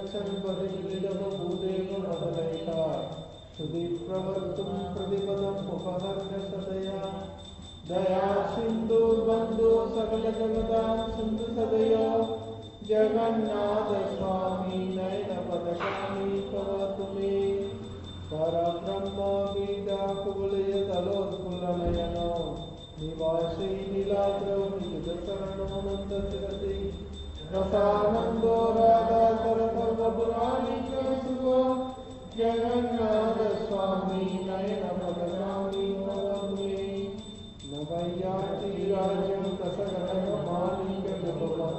गच्छन् बहिर्लिडभूदेव मदलयिता सुदीप्रवर्तुं प्रतिपदम् उपहर्य सदया दया सिन्धु बन्धु सकलजगदां सिन्धु सदयो जगन्नाथ स्वामी नयनपदगामी भवतु मे परब्रह्म विद्याकुवलयतलोत्फुल्लनयनो निवासी नीलाद्रौ निजशरणमनन्ततिरति रसानन्दो राधा सरसर्वपुराणिकसुखो जगन्नाथ स्वामी नयनपदगामी भवतु मे नवैयातिराज्यं दशगणकमालिकजगपं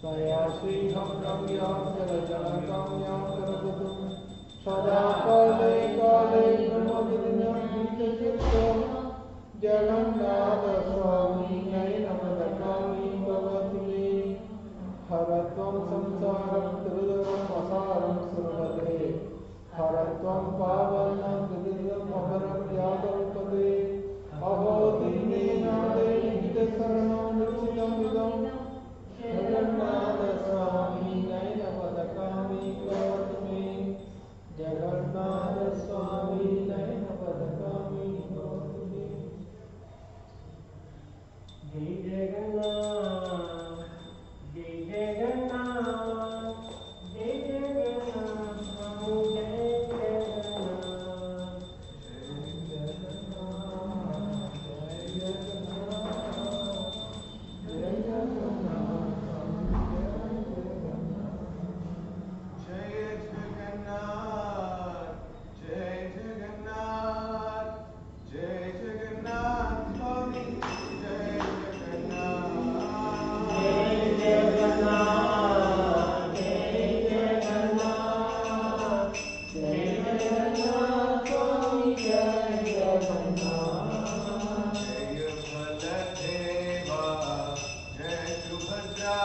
तया श्रीहं रम्यां जलजनकाम्यां करगतुं सदा काले काले ब्रह्मविद्यां गीतचित्तो जगन्नाथ स्वामी नयनपदगामी भवतु मे हरत्वं संसारं दुर्धरम् असारं सुरवते हरत्वं पावनं दुर्धरम् अमरं यादवपदे अहो दीनेनादे निजशरणं निश्चितमिदं जगन्नाथ स्वामी नयनपदगामी भवतु मे जगन्नाथ स्वामी नयनपदगामी भवतु मे जय जगन्नाथ जय जगन्नाथ जय जगन्नाथ प्रभु जय जगन्नाथ जय जगन्नाथ जय जगन्नाथ जय जगन्नाथ जय जगन्नाथ जय जगन्नाथ जय जगन्नाथ स्वामी जय जगन्नाथ जय जगन्नाथ जय जगन्नाथ जय जगन्नाथ स्वामी जय जगन्नाथ जय बलदेवा जय सुभद्रा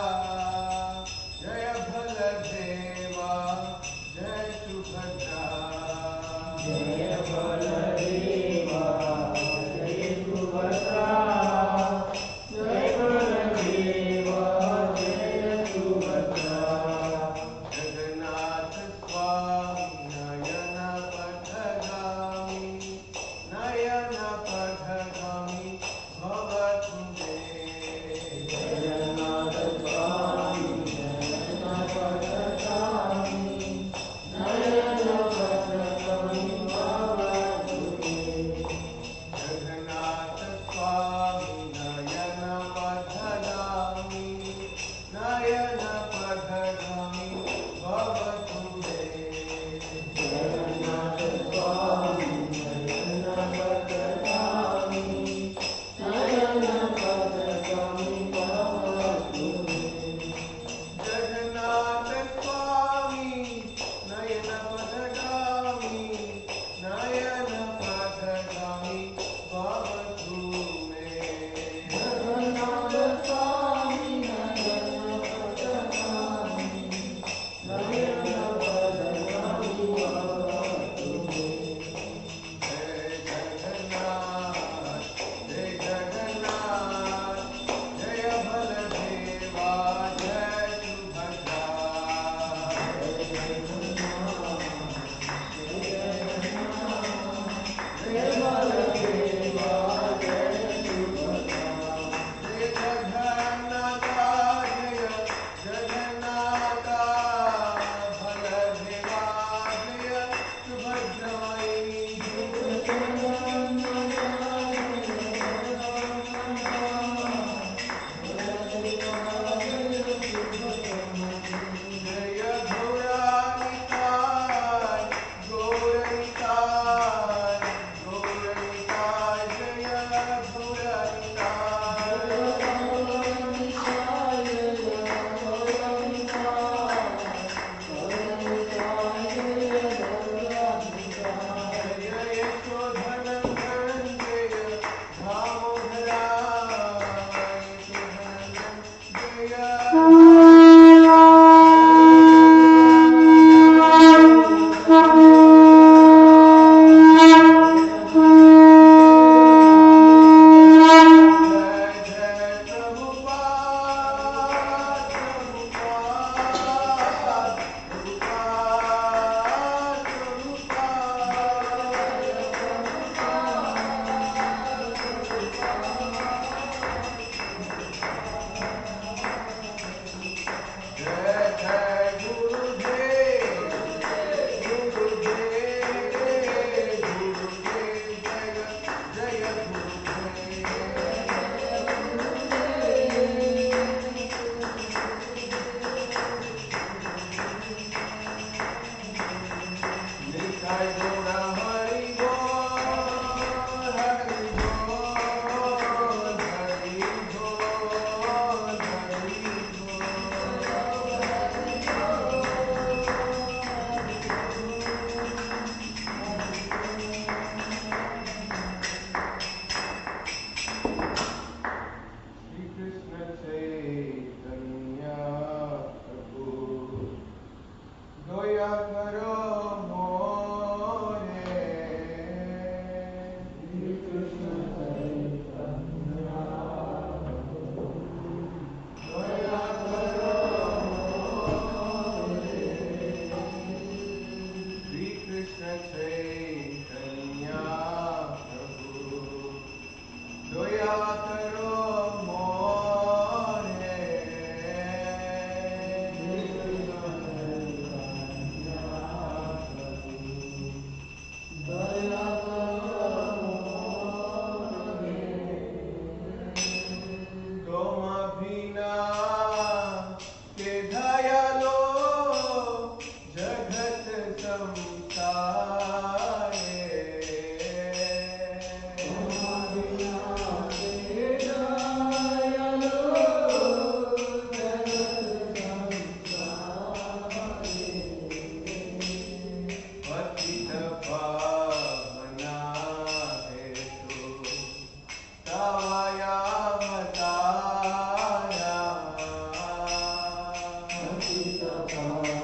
जय बलदेवा जय सुभद्रा जय बलदेवा जय सुभद्रा जय बलदेवा जय सुभद्रा जगन्नाथ स्वामी नयन पथगामी भवतु मे जगन्नाथ स्वामी नयन पथगामी भवतु मे जगन्नाथ स्वामी नयन पथगामी भवतु मे जगन्नाथ स्वामी नयन पथगामी भवतु मे जगन्नाथ स्वामी नयन पथगामी Jai Guna Hari Bol, Hari Bol, Hari Bol, Shri Krishna Chaitanya Prabhu Doya Karo More Shri Krishna Chaitanya Doya Karo More Shri Krishna Chaitanya Prabhu Doya Karo More तुम बिना के दयालो जगत संसारे तुम बिना के दयालो जगत संसारे पतित पावना हेतु तवया मताया पतित पावना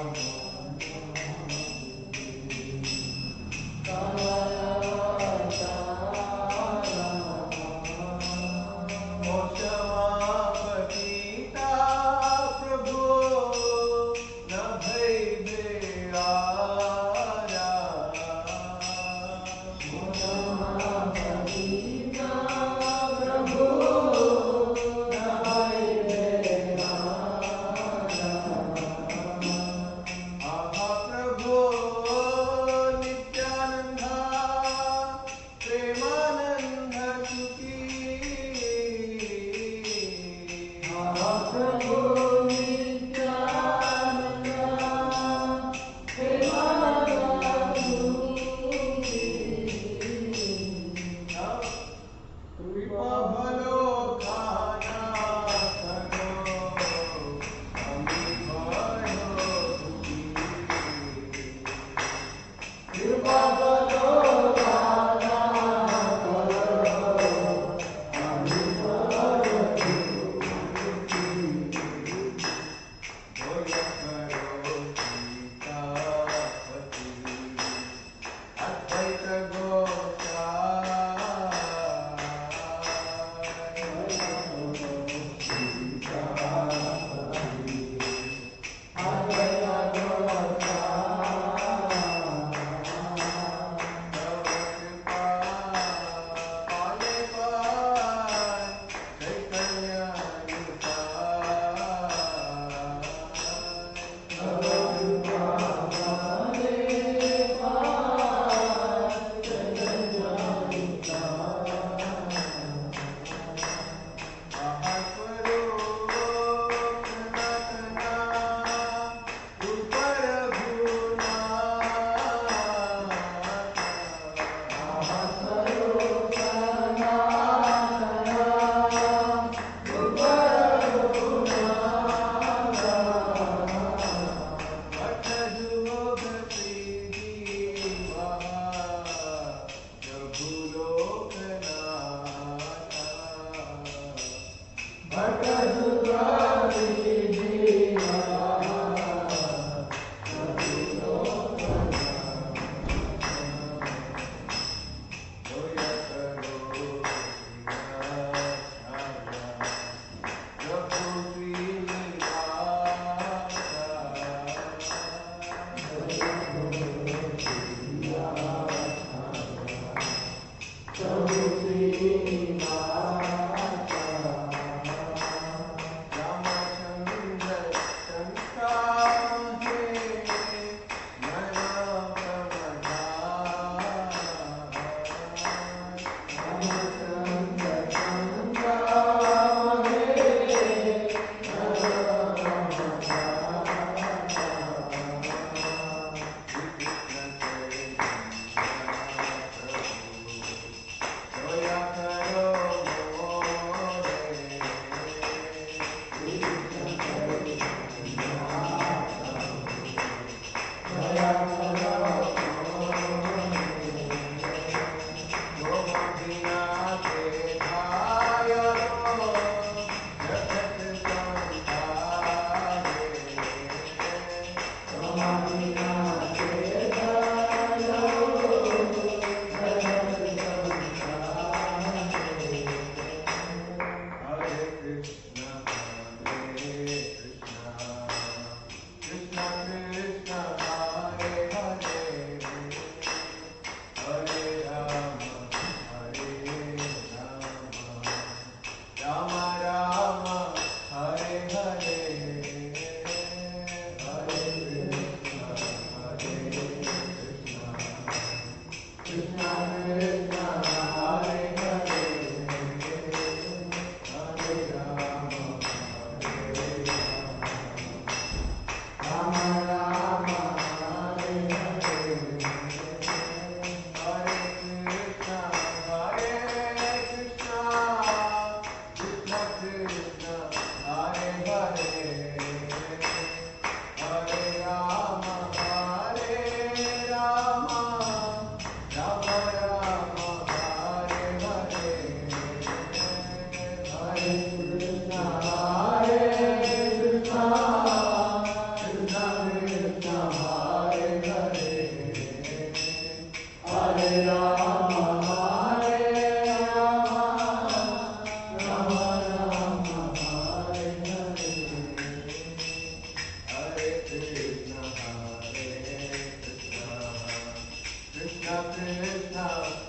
Krishna Krishna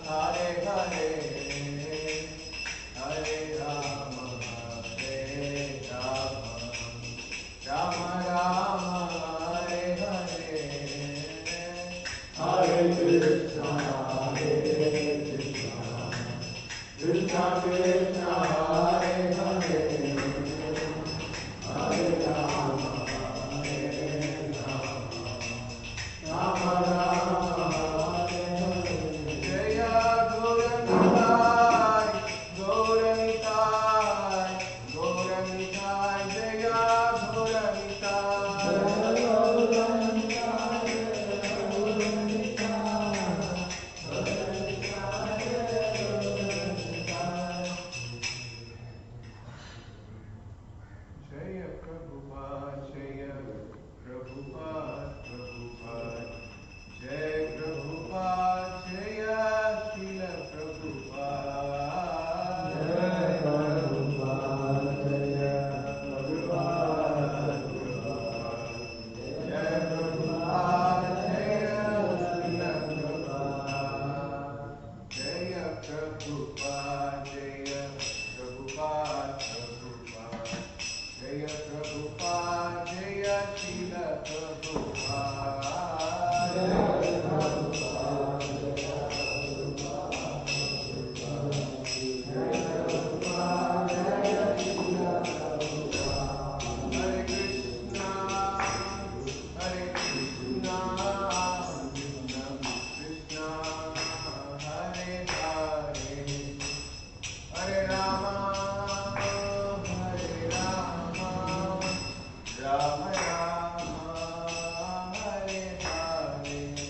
Hare Hare Hare Rama Rama Rama Hare Hare Hare Krishna Krishna Krishna Hare Hare Hare Rama Rama Rama Hare Hare Jaya Gauranitai Gauranitai Gauranitai Jaya Jaya Prabhupada, Jaya Prabhupada, Prabhupada, Jai Prabhupada, Jaya Srila Prabhupada, Jai Prabhupada, Jaya Prabhupada, Prabhupada, Jai Prabhupada, Jaya Srila Prabhupada, Jaya Prabhupada, Jaya Prabhupada, Prabhupada. Jaya Prabhupada, Jaya Srila Prabhupada, Jaya Prabhupada, Jaya Prabhupada, Jaya Srila Prabhupada. Hare Krishna, Hare Krishna, Krishna Krishna, Hare Hare, Hare Rama, Hare Rama, Rama Rama, Hare Hare.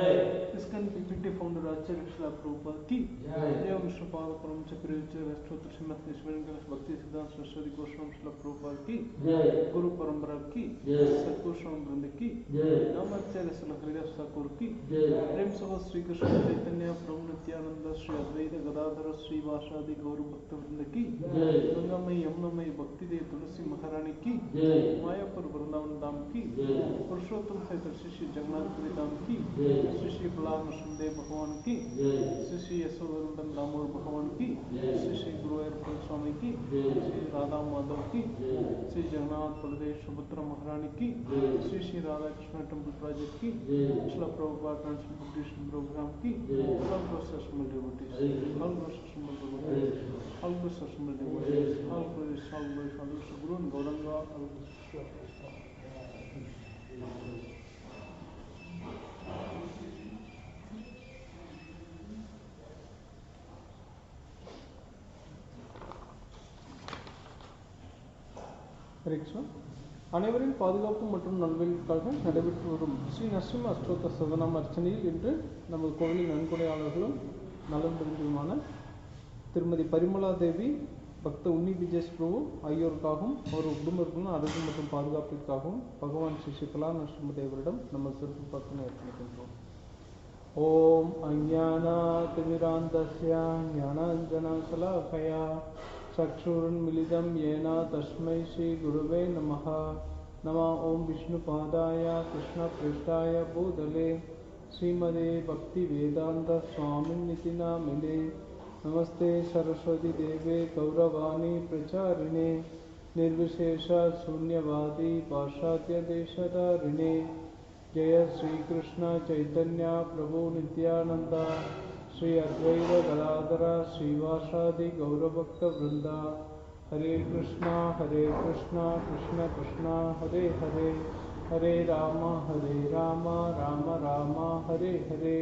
ISKCON PPT founder Acharya Srila Prabhupada ki Jai Vishnu Pada Param Chakravarti Rashtrapati Srimati Nishwaran Ganesh Bhakti Siddhanta Saraswati Goswami Srila Prabhupada ki Guru Parampara ki Satguru Swamin Vrinda ki Namacharya Srila Haridas Thakur ki Prem Sabha Sri Krishna Chaitanya Prabhu Nityananda Sri Advaita Gadadhara Sri Vasadi Gauru Bhakta Vrinda ki Gangamai Yamunamai Bhakti Dev Tulsi Maharani ki Mayapur Vrindavan Dham ki Purushottam Sahitar Shri Jagannath Puri Dham ki Shri Prahlad Nrsimhadev Bhagavan ki Shri Yasodhanandan Damodar Bhagavan ki Shri Guruvayurappan Swami ki Shri Radha Madhav ki Shri Jagannath Baladev Subhadra Maharani ki Shri Radha Krishna Temple Project ki Srila Prabhupada Transportation Program ki all processional devotees, all processional devotees, all processional devotees, all Guru and Gauranga, all Krishna. அனைவரின் பாதுகாப்பு மற்றும் நல்வழிக்காக நடைபெற்று வரும் ஸ்ரீ நரசிம்ம அஷ்டோத்திர சதநாம அர்ச்சனையில் இன்று நமது கோவிலின் நன்கொடையாளர்களும் நலம் புரிந்துமான திருமதி பரிமலா தேவி பக்த உன்னி விஜேஷ் பிரபு ஆகியோருக்காகவும் அவர் குடும்பத்தின் ஆரோக்கியம் மற்றும் பாதுகாப்பிற்காகவும் பகவான் ஸ்ரீ பிரஹ்லாத் நரசிம்மதேவரிடம் நம்ம சிறப்பு பிரார்த்தனை அர்ப்பணிக்கின்றோம். ஓம் அஞ்ஞானாதிமிராந்தஸ்ய ஞானாஞ்சனசலாகயா चक्षुरुन्मिलितं येन तस्मै श्रीगुरुवे नमः. नमः ओं विष्णुपादाय कृष्णप्रेष्ठाय भूतले श्रीमते भक्तिवेदान्तस्वामिन्निति नामिने. नमस्ते सरस्वती देवे गौरवाणी प्रचारिणे निर्विशेषशून्यवादी पाश्चात्यदेशधारिणे. जय श्रीकृष्ण चैतन्य प्रभु नित्यानंद श्री अद्वैत गदाधर श्रीवासादि गौरभक्त वृंदा. हरे कृष्णा कृष्ण कृष्ण हरे हरे हरे राम राम राम हरे हरे.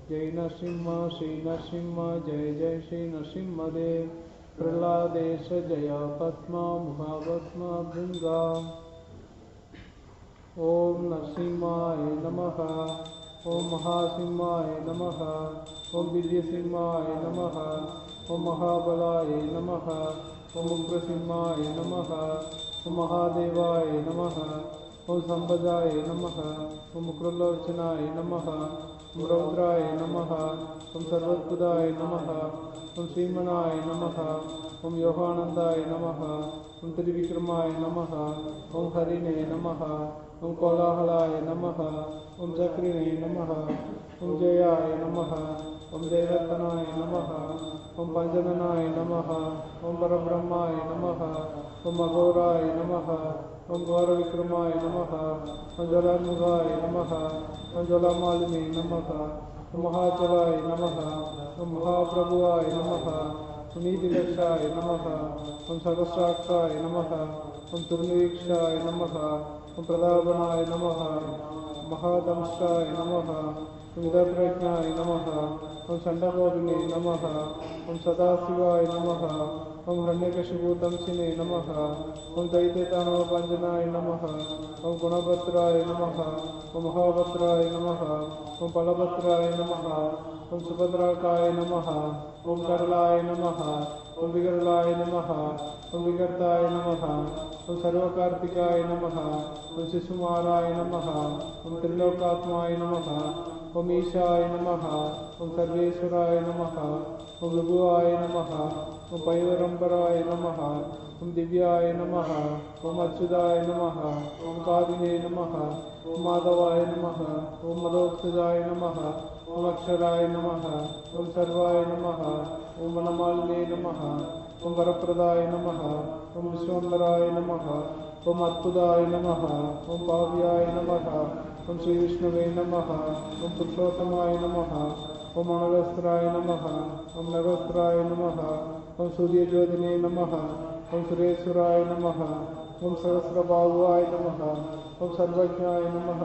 जय नरसिंह श्री नरसिंह जय जय श्री नरसिंहदेव. प्रह्लादेश जय पद्मा मुहावत्म भृंगा. ओम नरसिंहाय नमः. ओम महासिंहाय नमः. ओम विजयसिंहाय नमः. ओम महाबलाय नमः. ओम उग्रसिंहाय नमः. ओम महादेवाय नमः. ओम संपदाय नमः. ओम उग्रलोचनाय नमः. ओम रौद्राय नमः. ओम सर्वोत्पदाय नमः. ओम श्रीमनाय नमः. ओम योगानंदाय नमः. ओम त्रिविक्रमाय नमः. ओम हरिणे नमः. ओम कोलाहलाय नमः. ओम चक्रिणे नमः. ओम जयाय नमः. ओम जयरत्नाय नमः. ओम पंचननाय नमः. ओम परब्रह्माय नमः. ओम अघोराय नमः. ओम घोरविक्रमाय नमः. ओम जलान्मुखाय नमः. ओम जलमालिने नमः. ओम महाचलाय नमः. ओम महाप्रभुवाय नमः. ओम नीतिलक्षाय नमः. ओम सहस्राक्षाय नमः. ओम तुर्निवीक्षाय नमः. ओम प्रतापनाय नमः. महादंशाय नमः. ओम विदप्रज्ञाय नमः. ओम चंडकोपिने नमः. ओम सदाशिवाय नमः. ओम हिरण्यकशिपुदंशिने नमः. ओम दैत्यदानवभञ्जनाय नमः. ओम गुणभद्राय नमः. ओम महाभद्राय नमः. ओम बलभद्राय नमः. ओम सुभद्राकाय नमः. ओम करलाय नमः. ओम विकरलाय नमः. ओम विकर्ताय नमः. ओम सर्वकार्तिकाय नमः. ओम शिशुमाराय नमः. ओम त्रिलोकात्माय नमः. ओम ईशाय नमः. ओम सर्वेश्वराय नमः. ओम लघुवाय नमः. ओम पैवरंपराय नमः. ओम दिव्याय नमः. ओम अच्युताय नमः. ओम कादिने नमः. ओम माधवाय नमः. ओम मदोक्षजाय नमः. ओम अक्षराय नमः. ओम सर्वाय नमः. ओम वनमालिने नमः. ओम वरप्रदाय नमः. ओम विश्वम्भराय नमः. ओम अद्भुताय नमः. ओम पाव्याय नमः. ओम श्री विष्णुवे नमः. ओम पुरुषोत्तमाय नमः. ओम अनगस्त्राय नमः. ओम नगस्त्राय नमः. ओम सूर्यज्योतिने नमः. ओम सुरेश्वराय नमः. ओम सहस्रबाहुवाय नमः. ओम सर्वज्ञाय नमः.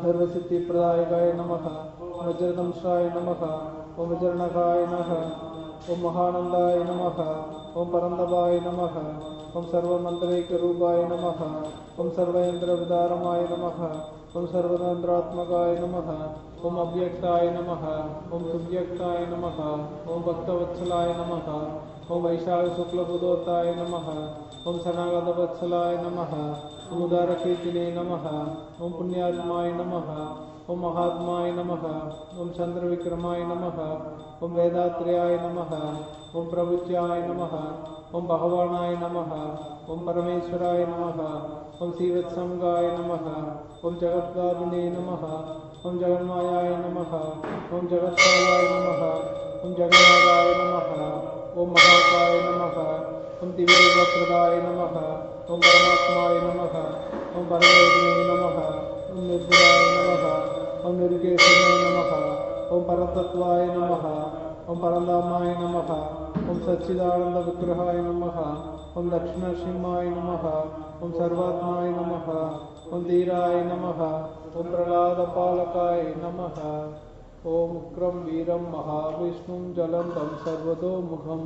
सर्वसिद्धिप्रदायकाय नमः. वज्रदंशाय नमः. ओम वज्रनखाय नमः. ओम महानंदाय नमः. ओम परंदभाय नमः. ओम सर्वमंत्रैकरूपाय नमः. ओम सर्वयंत्रविदारमाय नमः. ओम सर्वतंत्रात्मकाय नमः। ओम अव्यक्ताय नमः। ओम सुव्यक्ताय नमः। ओम भक्तवत्सलाय नमः। ओम वैशाख शुक्लबुधोताय नमः। ओम सनागतवत्सलाय नमः। ओम उदारकीर्तिने नमः। ओम पुण्यात्माय नमः। ओम महात्माय नमः। ओम चंद्रविक्रमाय नमः। ओम वेदात्रेयाय नमः। ओम प्रभुज्याय नमः। ओम भगवानाय नमः। ओम परमेश्वराय नमः। ओम श्रीवत्संगाय नमः। ओम जगद्गारिणे नमः। ओम जगन्मायाय नमः। ओम जगत्कालाय नमः। ओम जगन्नाथाय नमः। ओम महाकाय नमः। ओम दिव्यप्रदाय नमः। ओम परमात्माय नमः। ओम परमेश्वरे नमः। ओम निर्गुणाय नमः। ओम निर्गेशने नमः। ओम परतत्वाय नमः। ओम परंधामाय नमः। ओम सच्चिदानंद विग्रहाय नमः। ओम दक्षिणसिंहाय नमः। ओम सर्वात्माय नमः। ओम धीराय नमः। ओम प्रहलादपालकाय नमः। ओम उग्रं वीरं महाविष्णुं ज्वलन्तं सर्वतोमुखं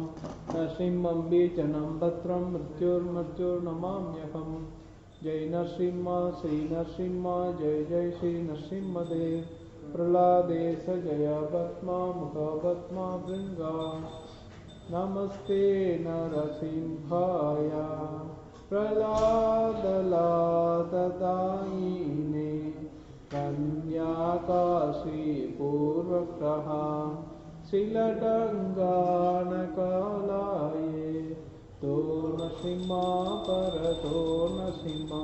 नरसिंहं बीजनं भद्रं मृत्युर्नमाम्यहम्। जय नरसिंह श्री नरसिंह जय जय श्री नरसिंहदेव। प्रहलादेश जय भस्मा मुख भस्मा भृंगा। नमस्ते नरसिंहाय प्रहलादलाददायिने कन्याकाशीपूर्वग्रह शिलडङ्गानकालाये तो नरसिंहा परतो नरसिंहा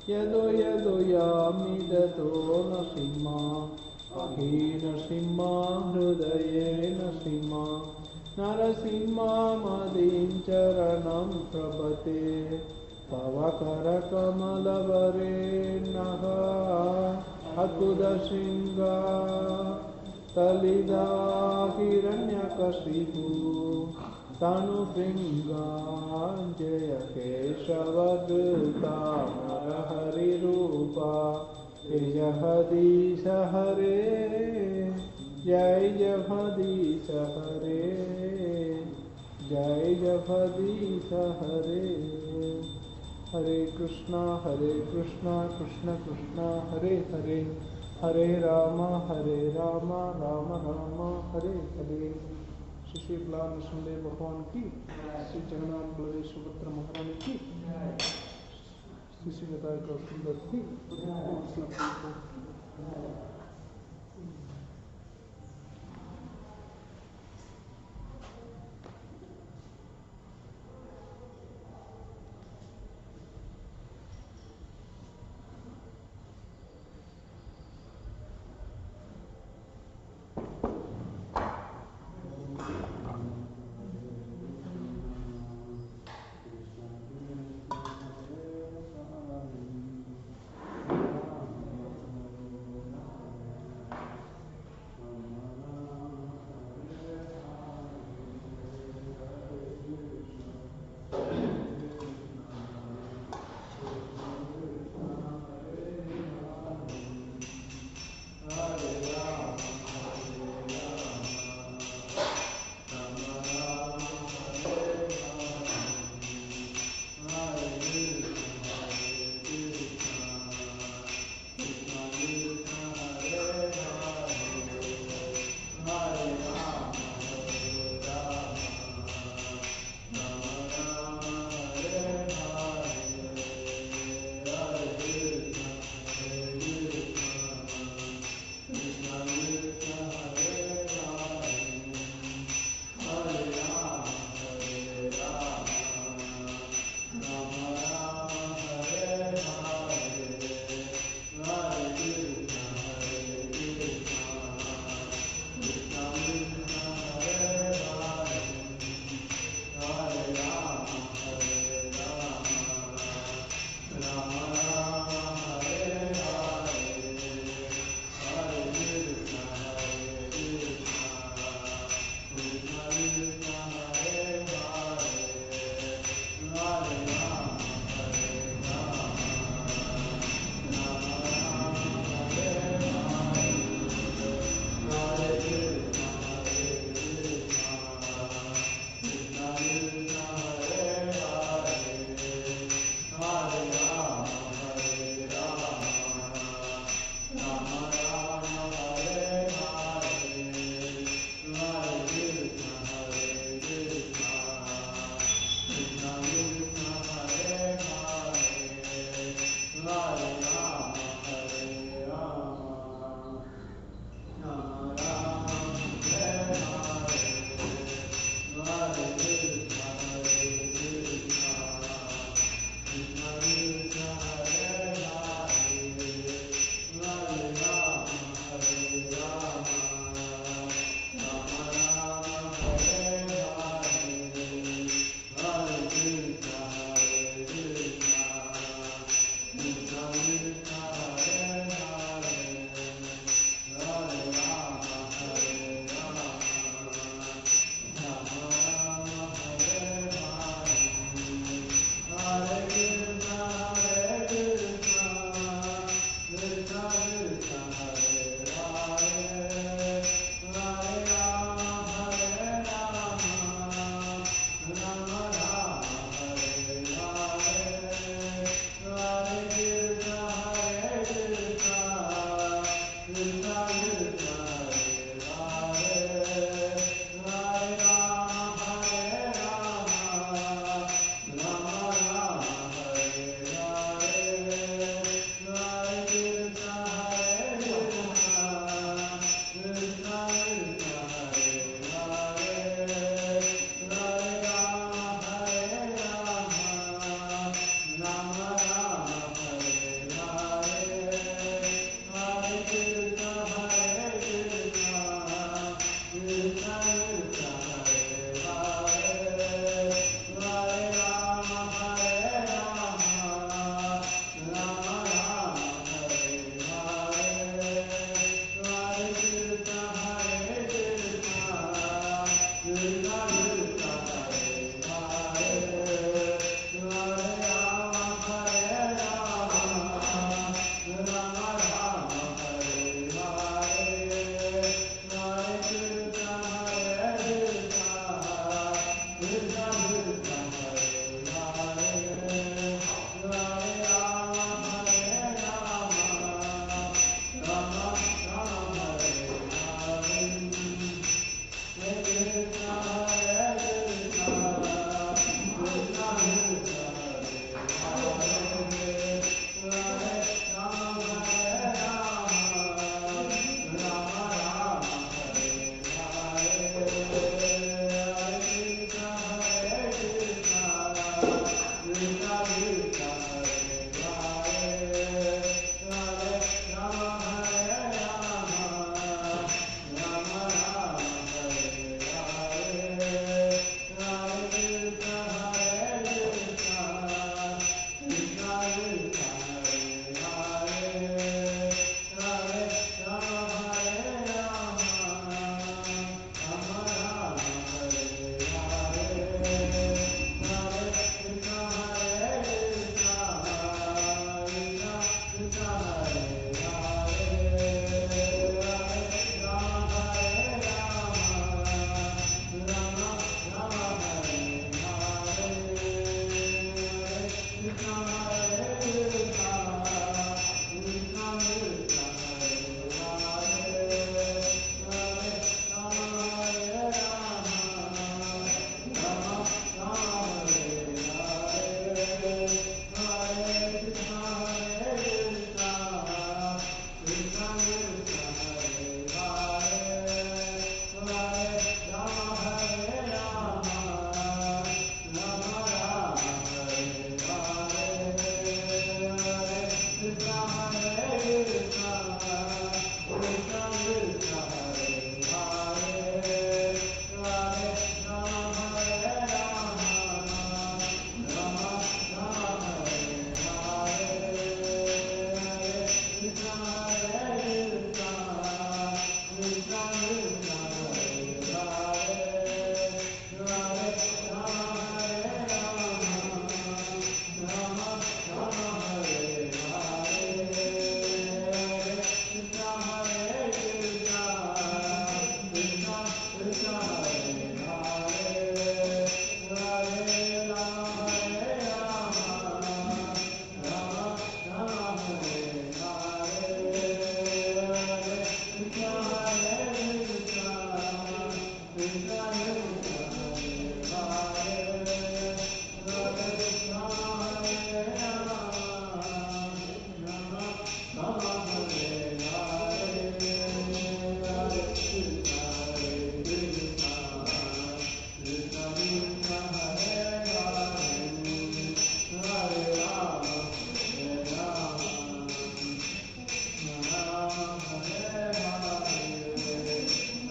यदो यदो यामिदतो नरसिंहा अहि नरसिंहा हृदये नरसिंहा नरसिंहामदीं चरणं प्रपते तव करकमलवरेण्यः अद्भुतशृङ्गा तलिदा हिरण्यकशिपु तनुभृङ्गाञ्जय केशवधृता नरहरिरूपा जय जगदीश हरे जय जगदीश हरे जय जगदीश हरे। हरे कृष्णा कृष्ण कृष्ण हरे हरे हरे राम राम राम हरे हरे। श्री प्रहलाद नृसिंहदेव भगवान की, श्री जगन्नाथ बलदेव सुभद्रा महारानी की, श्री विधायक सुंदर की।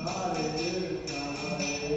Hare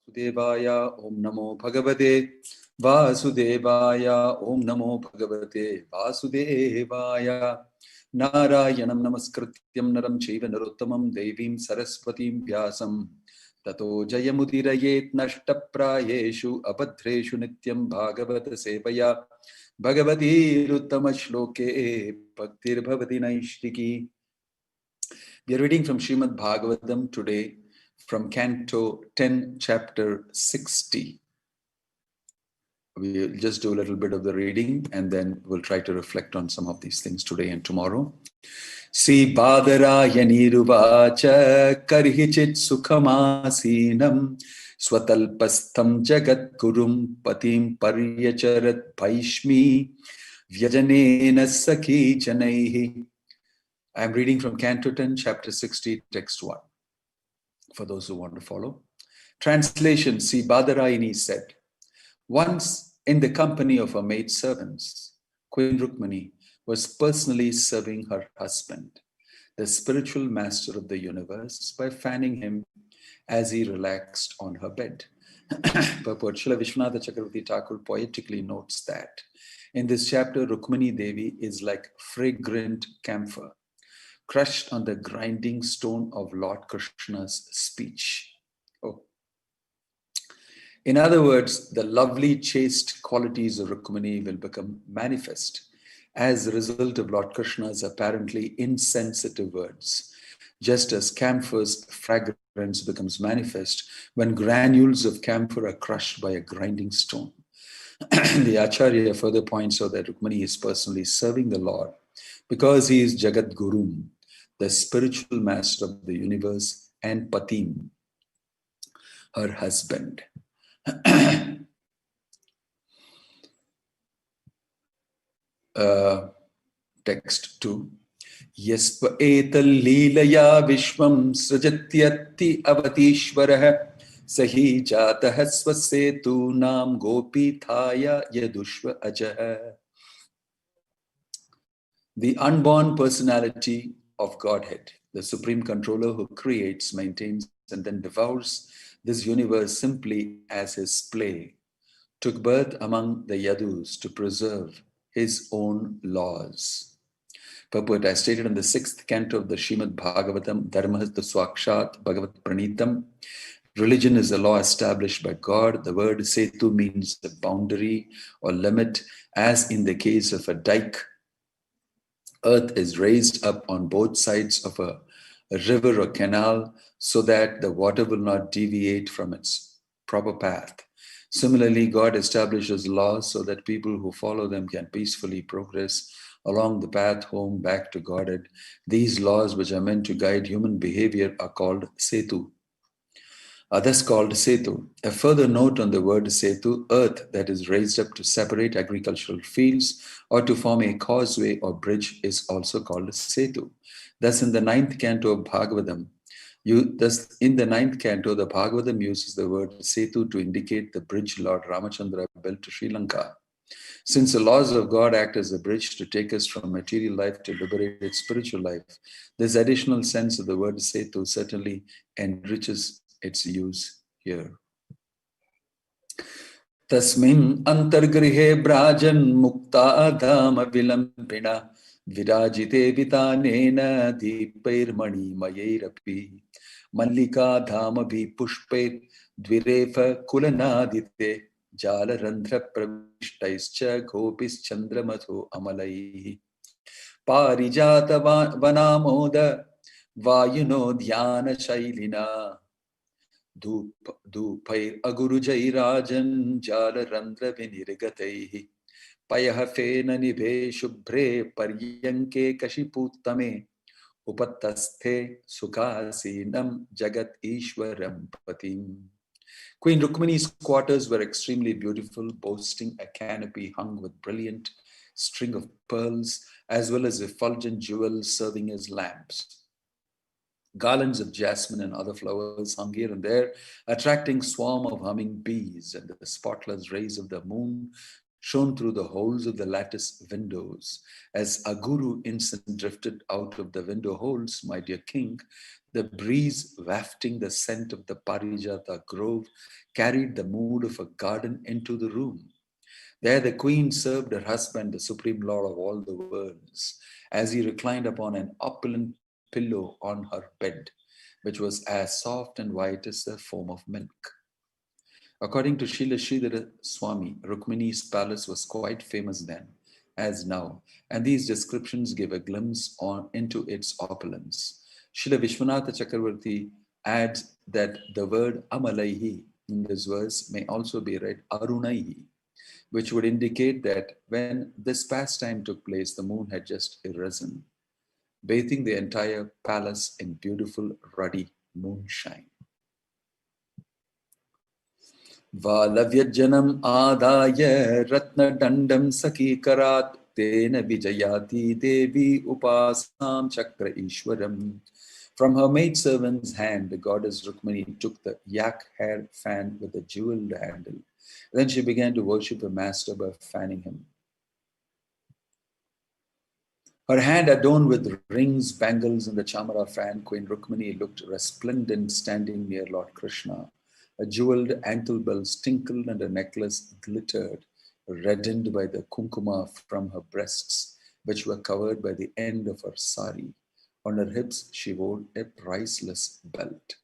Om Namo Bhagavate Vasudevaya. Om Namo Bhagavate Vasudevaya. Narayanam Namaskrityam Naram Chaiva Narottamam Devim Saraswatim Vyasam Tato Jayamudiraye Nashtaprayeshu Abhadreshu Nityam Bhagavata Sevaya Bhagavati Ruttama Shloke Bhaktir Bhavati Naishtiki. We are reading from Srimad Bhagavatam today from Canto 10, Chapter 60. We'll just do a little bit of the reading and then we'll try to reflect on some of these things today and tomorrow. Si Badaraya Niruvacha Karhichit Sukhamasinam Swatalpastham Jagat Gurum Patim Paryacharat Paishmi Vyajanena Sakhi Janaihi. I am reading from Canto 10, Chapter 60, Text 1. For those who want to follow. Translation, see Badarayini said, once in the company of her maid servants, Queen Rukmani was personally serving her husband, the spiritual master of the universe, by fanning him as he relaxed on her bed. Purport, Srila Vishwanatha Chakravarti Thakur poetically notes that in this chapter, Rukmani Devi is like fragrant camphor, crushed on the grinding stone of Lord Krishna's speech. Oh. In other words, the lovely chaste qualities of Rukmani will become manifest as a result of Lord Krishna's apparently insensitive words, just as campher's fragrance becomes manifest when granules of camphor are crushed by a grinding stone. The Acharya further points out that Rukmani is personally serving the Lord because he is Jagat Guru, the spiritual master of the universe, and Patim, her husband. Text 2. Yasva etal leelaya vishvam srajatyati avatishvarah sahi jatah svasetu nam gopi thaya yadushva ajah. The unborn personality of Godhead, the supreme controller who creates, maintains, and then devours this universe simply as his play, took birth among the Yadus to preserve his own laws. Purport, as stated in the 6th canto of the Srimad Bhagavatam, Dharmahasta Swakshat Bhagavat Pranitam, religion is a law established by God. The word setu means the boundary or limit, as in the case of a dike. Earth is raised up on both sides of a river or canal so that the water will not deviate from its proper path. Similarly, God establishes laws so that people who follow them can peacefully progress along the path home back to Godhead. These laws, which are meant to guide human behavior, are called setu. Thus called setu. A further note on the word setu, earth that is raised up to separate agricultural fields or to form a causeway or bridge is also called setu. Thus in the 9th canto of Bhagavatam, the Bhagavatam uses the word setu to indicate the bridge Lord Ramachandra built to Sri Lanka. Since the laws of God act as a bridge to take us from material life to liberated spiritual life, this additional sense of the word setu certainly enriches its use here. Tasmin antargrihe brajan mukta dhama vilambina virajite vitanena deepair mani mayerapi mallika dhama bhi pushpe dvirefa kulanadite jala randhra pravishtaischa gopis chandramatho amalai parijata vanamoda vayuno dhyana shailina Dhupair agurujai rajan jala randra vinirgataihi payah fena nibhe shubhre paryanke kashiputame upatasthe sukhasinam jagat ishwaram patim. Queen Rukmani's quarters were extremely beautiful, boasting a canopy hung with brilliant string of pearls as well as effulgent jewels serving as lamps. Garlands of jasmine and other flowers hung here and there, attracting swarm of humming bees, and the spotless rays of the moon shone through the holes of the lattice windows. As Aguru incense drifted out of the window holes, my dear king, the breeze wafting the scent of the Parijata grove carried the mood of a garden into the room. There the queen served her husband, the supreme lord of all the worlds, as he reclined upon an opulent pillow on her bed, which was as soft and white as the foam of milk. According to Srila Sridhara Swami, Rukmini's palace was quite famous then, as now, and these descriptions give a glimpse into its opulence. Srila Vishwanatha Chakravarti adds that the word Amalaihi in this verse may also be read Arunaihi, which would indicate that when this pastime took place, the moon had just arisen, bathing the entire palace in beautiful ruddy moonshine. Valavyajanam adaya ratnadandam sakikarat tena vijayati devi upasam chakra ishwaram. From her maidservant's hand, the goddess Rukmini took the yak hair fan with a jeweled handle. Then she began to worship her master by fanning him. Her hand adorned with rings, bangles, and the chamara fan, Queen Rukmini looked resplendent standing near Lord Krishna. A jeweled ankle bell tinkled and a necklace glittered, reddened by the kunkuma from her breasts, which were covered by the end of her sari. On her hips, she wore a priceless belt.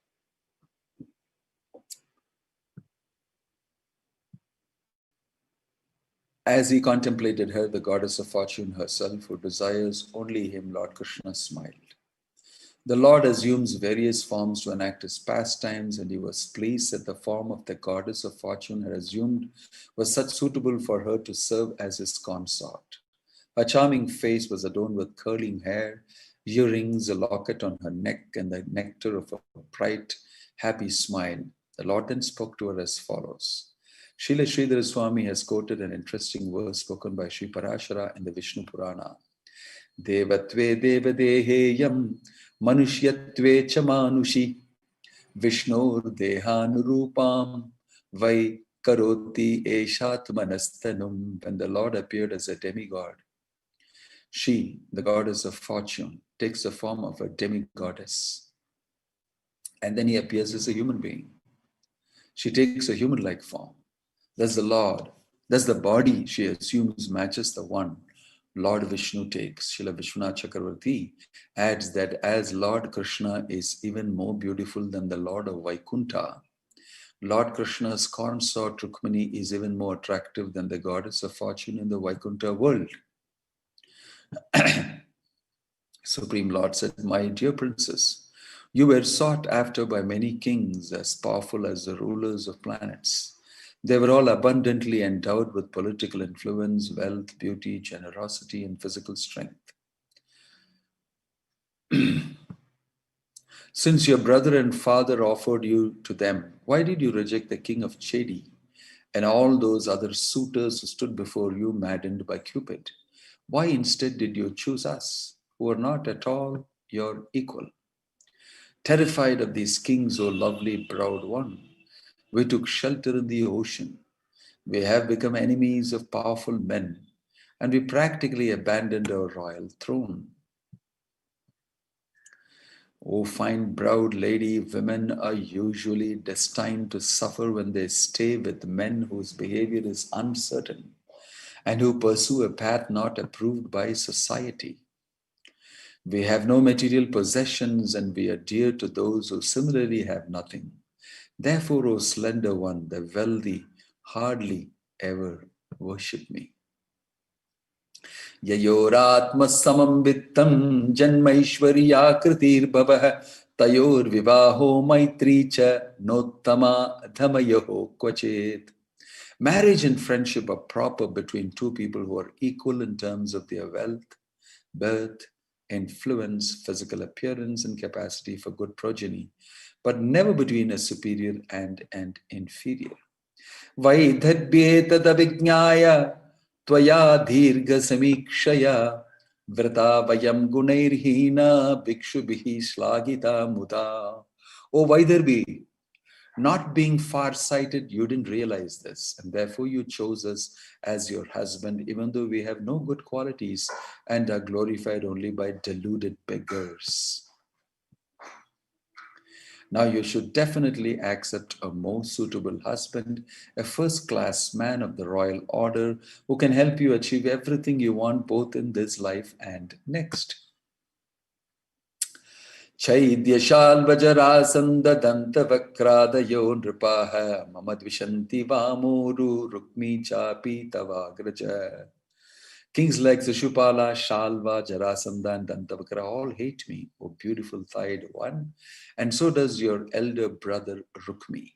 As he contemplated her, the goddess of fortune herself, who desires only him, Lord Krishna smiled. The Lord assumes various forms to enact his pastimes, and he was pleased that the form of the goddess of fortune had assumed was such suitable for her to serve as his consort. Her charming face was adorned with curling hair, earrings, a locket on her neck, and the nectar of a bright, happy smile. The Lord then spoke to her as follows. Srila Sridhara Swami has quoted an interesting verse spoken by Sri Parashara in the Vishnu Purana. Devatve devadeheyam manushyatve cha manushi Vishnur dehanurupam vai karoti eshatmanastanum. When the Lord appeared as a demigod, she, the goddess of fortune, takes the form of a demigoddess. And then he appears as a human being. She takes a human-like form. Thus the Lord, thus the body she assumes matches the one Lord Vishnu takes. Srila Vishwanath Chakravarti adds that as Lord Krishna is even more beautiful than the Lord of Vaikunta, Lord Krishna's consort Rukmini is even more attractive than the goddess of fortune in the Vaikunta world. Supreme Lord said, my dear princess, you were sought after by many kings as powerful as the rulers of planets. They were all abundantly endowed with political influence, wealth, beauty, generosity, and physical strength. Since your brother and father offered you to them, why did you reject the king of Chedi and all those other suitors who stood before you maddened by Cupid? Why instead did you choose us, who are not at all your equal? Terrified of these kings, O lovely browed one, we took shelter in the ocean. We have become enemies of powerful men, and we practically abandoned our royal throne. O fine-browed lady, women are usually destined to suffer when they stay with men whose behavior is uncertain and who pursue a path not approved by society. We have no material possessions, and we are dear to those who similarly have nothing. Therefore, O slender one, the wealthy hardly ever worship me. Yayoratma samam vittam janmaishwarya kritir bhavah tayor vivaho maitri cha nottama dhamayaho kvachit. Marriage and friendship are proper between two people who are equal in terms of their wealth, birth, influence, physical appearance, and capacity for good progeny, but never between a superior and an inferior. Vaidhadbyetadavijnaya tvaya dhirga samikshaya vrata vayam gunairhina bhikshubhihi shlagita muda. O Vaidarbhi, Not being far-sighted, you didn't realize this, and therefore you chose us as your husband, even though we have no good qualities and are glorified only by deluded beggars. Now you should definitely accept a more suitable husband, a first-class man of the royal order who can help you achieve everything you want both in this life and next. Chaidyashalvajarasandadantavakradayo nripaha mama dvishanti vamoru rukmi chapi tavagraja. Kings like Shishupala, Shalva, Jarasandha, and Dantavakra all hate me, O beautiful thighed one, and so does your elder brother Rukmi.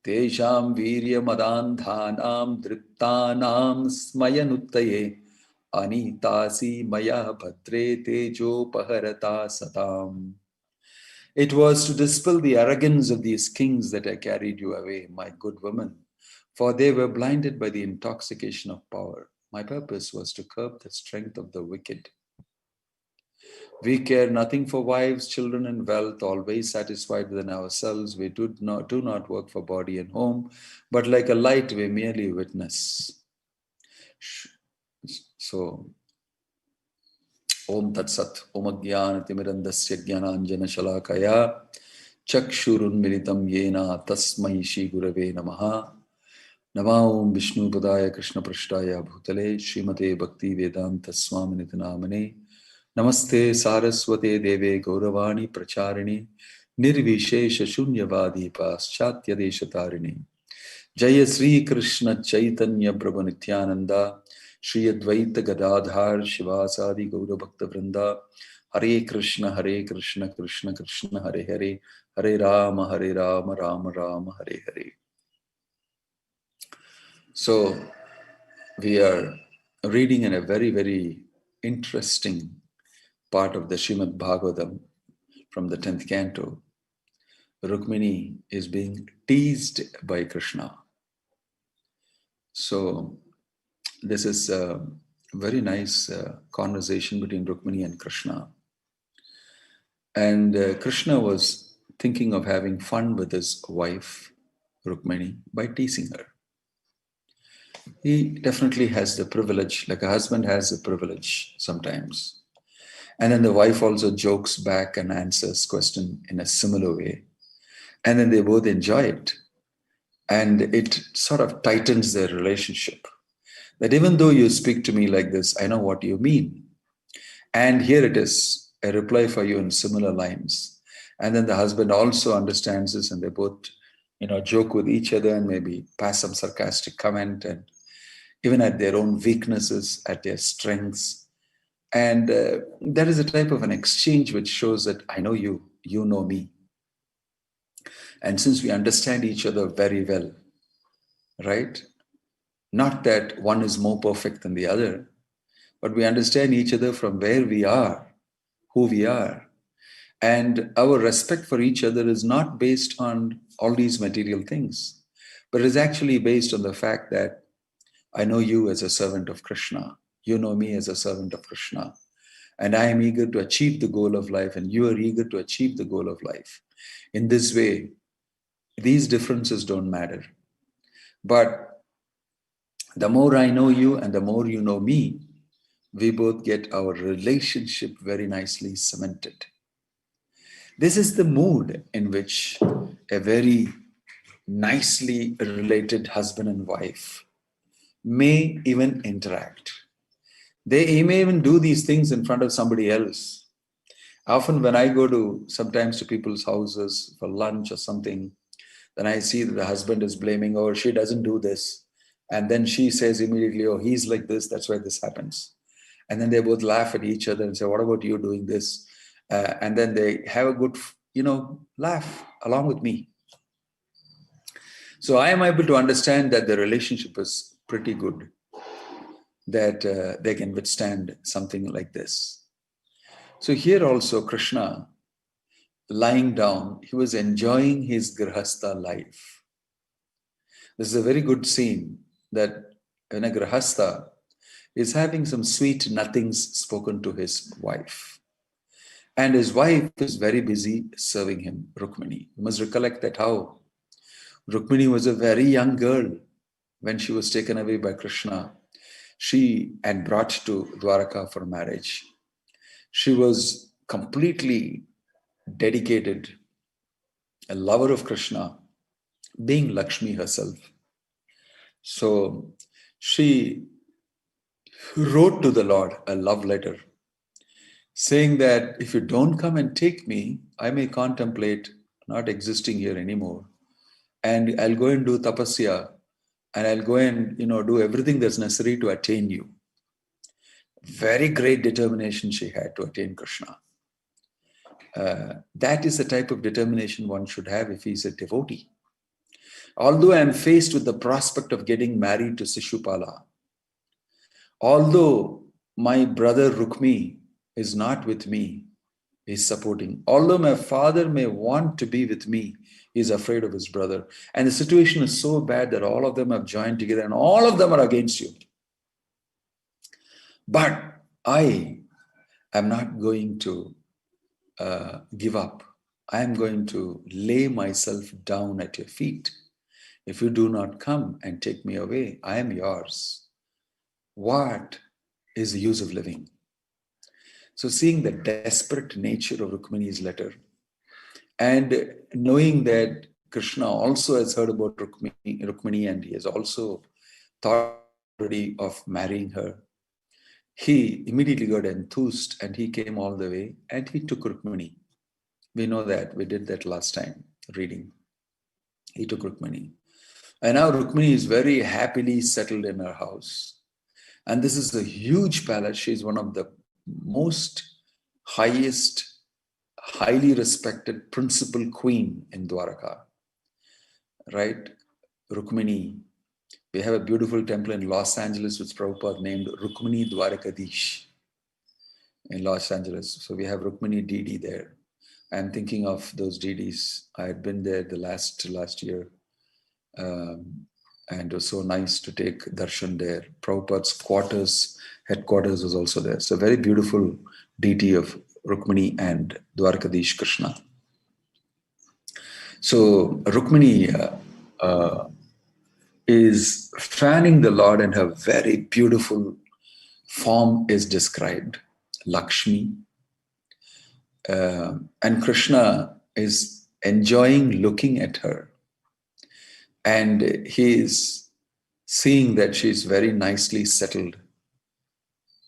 Tesham virya madandhanam driptanam smayanuttaye anitasi maya bhadre tejo paharata satam. It was to dispel the arrogance of these kings that I carried you away, my good woman, for they were blinded by the intoxication of power. My purpose was to curb the strength of the wicked. We care nothing for wives, children, and wealth, always satisfied within ourselves. We do not work for body and home, but like a light, we merely witness. So, Om Tat Sat, Om Agyan Timirandasya Jnananjana Shalakaya, Chakshurun Militam Yena Tasmai Shri Gurave Namaha. Namo Vishnu Padaya Krishna Prashtaya Bhutale Srimate Bhakti Vedanta Swaminiti Namane Namaste Saraswate Deve Gauravani Pracharini Nirvishesha Shunyavadi Paschatya Deshatarini Jaya Sri Krishna Chaitanya Prabhu Nityananda Shri Advaita Gadadhar Shivasadi Gaura Bhakta Vrinda Hare Krishna Krishna Krishna Hare Hare Hare Rama Rama Rama Hare Hare. So, we are reading in a very, very interesting part of the Srimad Bhagavatam from the 10th canto. Rukmini is being teased by Krishna. So, this is a very nice conversation between Rukmini and Krishna. And Krishna was thinking of having fun with his wife, Rukmini, by teasing her. He definitely has the privilege, like a husband has the privilege sometimes. And then the wife also jokes back and answers question in a similar way. And then they both enjoy it. And it sort of tightens their relationship. That even though you speak to me like this, I know what you mean. And here it is, a reply for you in similar lines. And then the husband also understands this and they both, joke with each other and maybe pass some sarcastic comment and even at their own weaknesses, at their strengths. And there is a type of an exchange which shows that I know you, you know me. And since we understand each other very well, right? Not that one is more perfect than the other, but we understand each other from where we are, who we are. And our respect for each other is not based on all these material things, but is actually based on the fact that I know you as a servant of Krishna. You know me as a servant of Krishna. And I am eager to achieve the goal of life, and you are eager to achieve the goal of life. In this way, these differences don't matter. But the more I know you and the more you know me, we both get our relationship very nicely cemented. This is the mood in which a very nicely related husband and wife may even interact. They may even do these things in front of somebody else. Often when I go sometimes to people's houses for lunch or something, then I see that the husband is blaming, oh, she doesn't do this. And then she says immediately, oh, he's like this, that's why this happens. And then they both laugh at each other and say, what about you doing this? And then they have a good, laugh along with me. So I am able to understand that the relationship is pretty good, that they can withstand something like this. So here also Krishna, lying down, he was enjoying his grihastha life. This is a very good scene that when a grihastha is having some sweet nothings spoken to his wife. And his wife is very busy serving him, Rukmini. You must recollect that how Rukmini was a very young girl when she was taken away by Krishna. She and brought to Dwaraka for marriage. She was completely dedicated, a lover of Krishna, being Lakshmi herself. So she wrote to the Lord a love letter saying that if you don't come and take me, I may contemplate not existing here anymore. And I'll go and do tapasya, and I'll go and do everything that's necessary to attain you. Very great determination she had to attain Krishna. That is the type of determination one should have if he's a devotee. Although I am faced with the prospect of getting married to Sishupala, although my brother Rukmi is not with me, he's supporting. Although my father may want to be with me, he's afraid of his brother. And the situation is so bad that all of them have joined together and all of them are against you. But I am not going to give up. I am going to lay myself down at your feet. If you do not come and take me away, I am yours. What is the use of living? So seeing the desperate nature of Rukmini's letter and knowing that Krishna also has heard about Rukmini and he has also thought already of marrying her, he immediately got enthused and he came all the way and he took Rukmini. We know that. We did that last time reading. He took Rukmini. And now Rukmini is very happily settled in her house. And this is a huge palace. She's one of the most highest, highly respected principal queen in Dwaraka. Right? Rukmini. We have a beautiful temple in Los Angeles with Prabhupada named Rukmini Dwarakadish in Los Angeles. So we have Rukmini DD there. I'm thinking of those DDs. I had been there the last year. And it was so nice to take darshan there. Prabhupada's headquarters was also there. So very beautiful deity of Rukmini and Dwarakadish Krishna. So Rukmini is fanning the Lord and her very beautiful form is described, Lakshmi. And Krishna is enjoying looking at her. And he is seeing that she is very nicely settled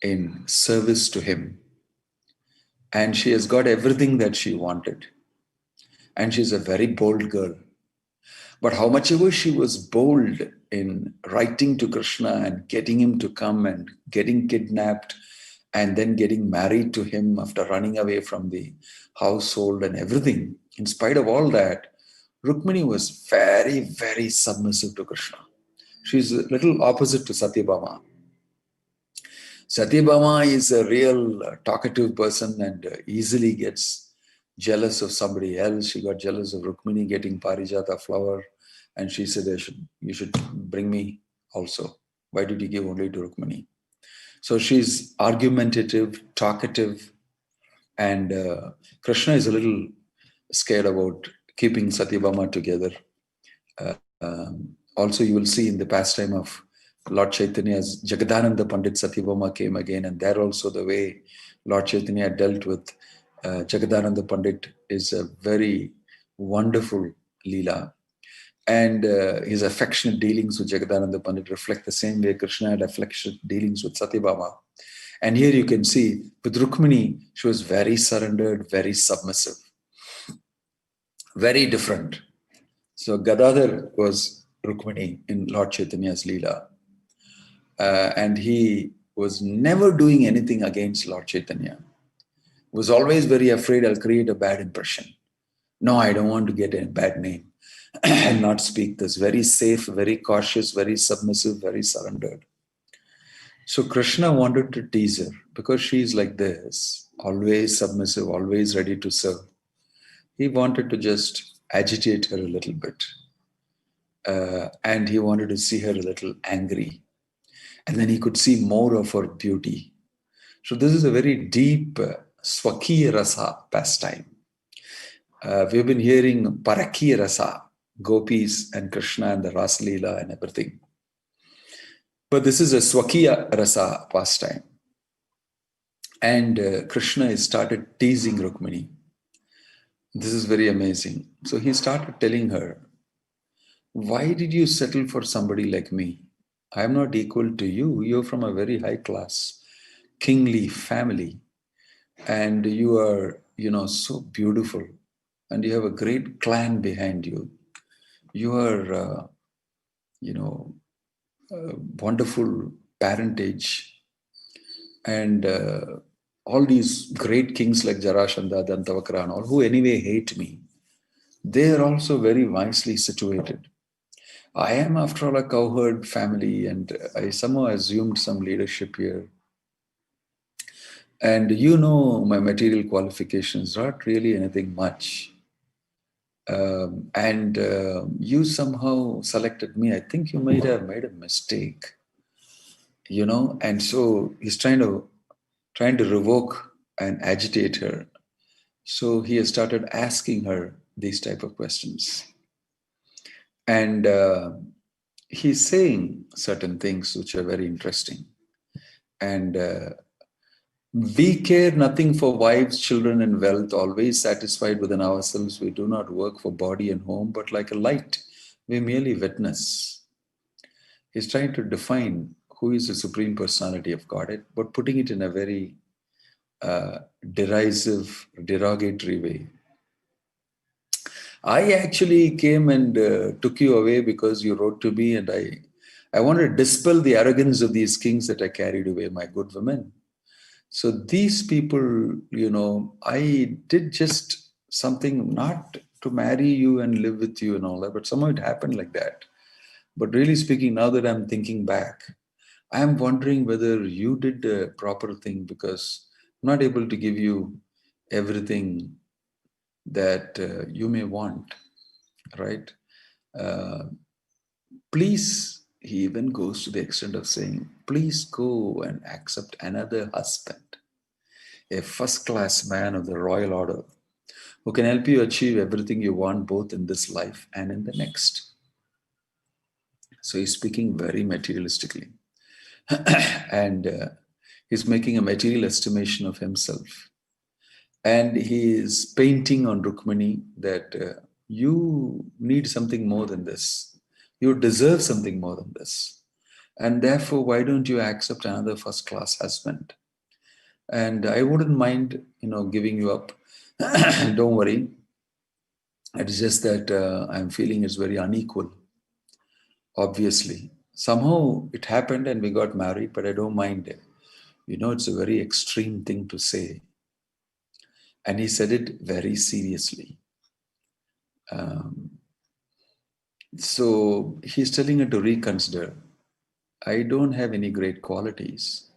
in service to him. And she has got everything that she wanted. And she's a very bold girl. But how much ever she was bold in writing to Krishna and getting him to come and getting kidnapped and then getting married to him after running away from the household and everything, in spite of all that, Rukmini was very, very submissive to Krishna. She's a little opposite to Satyabhama. Satyabhama is a real talkative person and easily gets jealous of somebody else. She got jealous of Rukmini getting Parijata flower and she said, you should bring me also. Why did you give only to Rukmini? So she's argumentative, talkative, and Krishna is a little scared about keeping Satyabhama together. Also, you will see in the pastime of Lord Chaitanya's Jagadananda Pandit, Satyabhama came again, and there also the way Lord Chaitanya dealt with Jagadananda Pandit is a very wonderful Leela. And his affectionate dealings with Jagadananda Pandit reflect the same way Krishna had affectionate dealings with Satyabhama. And here you can see with Rukmini, she was very surrendered, very submissive. Very different. So Gadadhar was Rukmini in Lord Chaitanya's Leela. And he was never doing anything against Lord Chaitanya. Was always very afraid I'll create a bad impression. No, I don't want to get a bad name and not speak this. Very safe, very cautious, very submissive, very surrendered. So Krishna wanted to tease her because she's like this, always submissive, always ready to serve. He wanted to just agitate her a little bit. And he wanted to see her a little angry. And then he could see more of her beauty. So this is a very deep Swakiya Rasa pastime. We've been hearing Parakiya Rasa, gopis and Krishna and the Rasa Leela and everything. But this is a Swakiya Rasa pastime. And Krishna has started teasing Rukmini. This is very amazing. So he started telling her, why did you settle for somebody like me? I am not equal to you. You're from a very high class, kingly family. And you are, so beautiful. And you have a great clan behind you. You are, wonderful parentage. And all these great kings like Jarasandha, Dantavakra and all, who anyway hate me, they are also very wisely situated. I am, after all, a cowherd family, and I somehow assumed some leadership here. And my material qualifications, not really anything much. And you somehow selected me. I think you might have made a mistake, And so he's trying to revoke and agitate her. So he has started asking her these type of questions. And he's saying certain things which are very interesting. And we care nothing for wives, children, and wealth, always satisfied within ourselves. We do not work for body and home, but like a light, we merely witness. He's trying to define who is the Supreme Personality of Godhead, but putting it in a very derisive, derogatory way. I actually came and took you away because you wrote to me, and I wanted to dispel the arrogance of these kings that I carried away, my good women. So these people, I did just something not to marry you and live with you and all that, but somehow it happened like that. But really speaking, now that I'm thinking back, I am wondering whether you did the proper thing, because I'm not able to give you everything that you may want, right? Uh, Please, he even goes to the extent of saying, please go and accept another husband, a first-class man of the royal order, who can help you achieve everything you want, both in this life and in the next. So he's speaking very materialistically. And he's making a material estimation of himself. And he is painting on Rukmini that you need something more than this. You deserve something more than this. And therefore, why don't you accept another first-class husband? And I wouldn't mind, giving you up. Don't worry. It's just that I'm feeling it's very unequal, obviously. Somehow it happened and we got married, but I don't mind it. It's a very extreme thing to say. And he said it very seriously. So he's telling her to reconsider. I don't have any great qualities.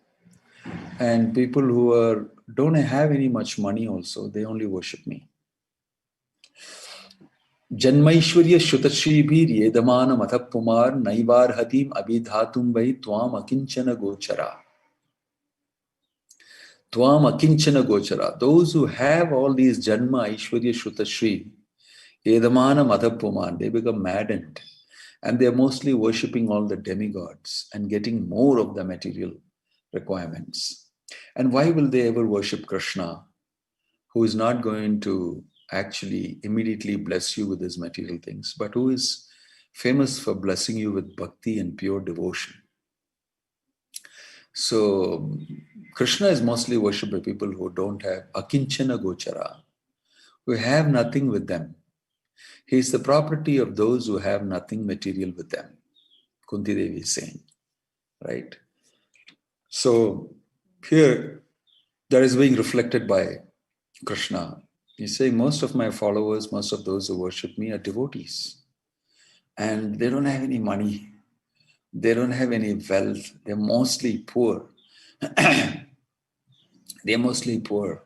And people who don't have any much money also, they only worship me. Janmaishwarya Shutashibhir Yedamana Mathapumar Naivar Hatim Abhidhatum Vai Twam Akinchana Gochara. Twam Akinchana Gochara. Those who have all these Janma Aishwarya Shutashri Yedamana Mathapumar, they become maddened. And they're mostly worshipping all the demigods and getting more of the material requirements. And why will they ever worship Krishna, who is not going to actually immediately bless you with his material things, but who is famous for blessing you with bhakti and pure devotion? So Krishna is mostly worshipped by people who don't have akinchana gochara, who have nothing with them. He is the property of those who have nothing material with them. Kunti Devi is saying, right? So here, that is being reflected by Krishna. He's saying, most of my followers, most of those who worship me are devotees. And they don't have any money. They don't have any wealth. They're mostly poor. They're mostly poor.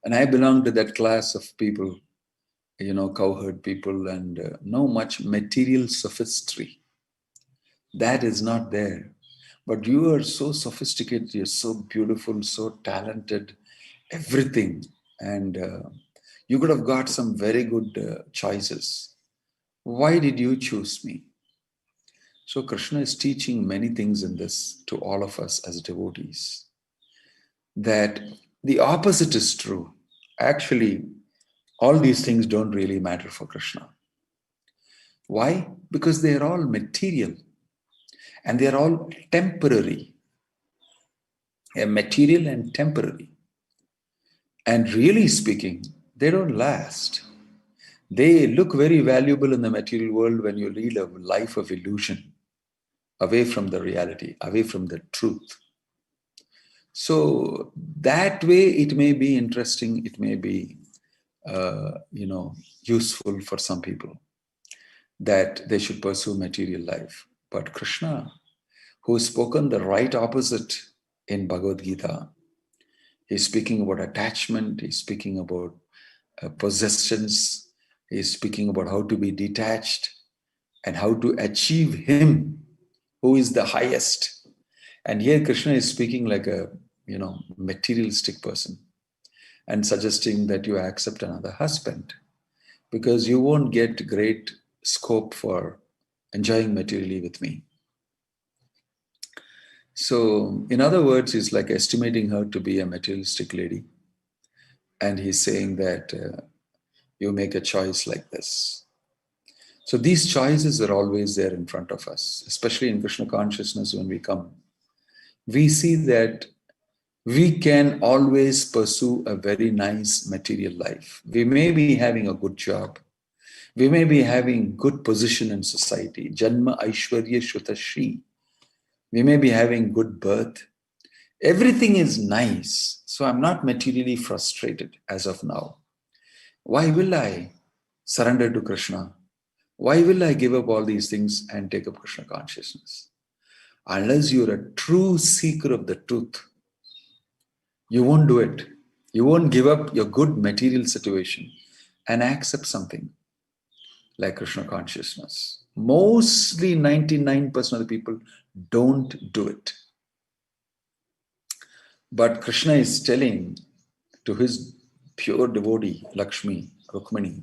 And I belong to that class of people, cowherd people, and no much material sophistry. That is not there. But you are so sophisticated, you're so beautiful, so talented, everything. And you could have got some very good choices. Why did you choose me? So Krishna is teaching many things in this to all of us as devotees, that the opposite is true. Actually, all these things don't really matter for Krishna. Why? Because they are all material and they are all temporary, material and temporary. And really speaking, they don't last. They look very valuable in the material world when you lead a life of illusion, away from the reality, away from the truth. So that way, it may be interesting, it may be, useful for some people that they should pursue material life. But Krishna, who has spoken the right opposite in Bhagavad Gita, he's speaking about attachment, he's speaking about possessions, he's speaking about how to be detached and how to achieve him who is the highest. And here Krishna is speaking like a materialistic person and suggesting that you accept another husband because you won't get great scope for enjoying materially with me. So, in other words, he's like estimating her to be a materialistic lady. And he's saying that you make a choice like this. So, these choices are always there in front of us, especially in Krishna consciousness when we come. We see that we can always pursue a very nice material life. We may be having a good job. We may be having good position in society. Janma Aishwarya Shutashi. We may be having good birth. Everything is nice. So I'm not materially frustrated as of now. Why will I surrender to Krishna? Why will I give up all these things and take up Krishna consciousness? Unless you're a true seeker of the truth, you won't do it. You won't give up your good material situation and accept something like Krishna consciousness. Mostly 99% of the people don't do it. But Krishna is telling to his pure devotee, Lakshmi, Rukmini,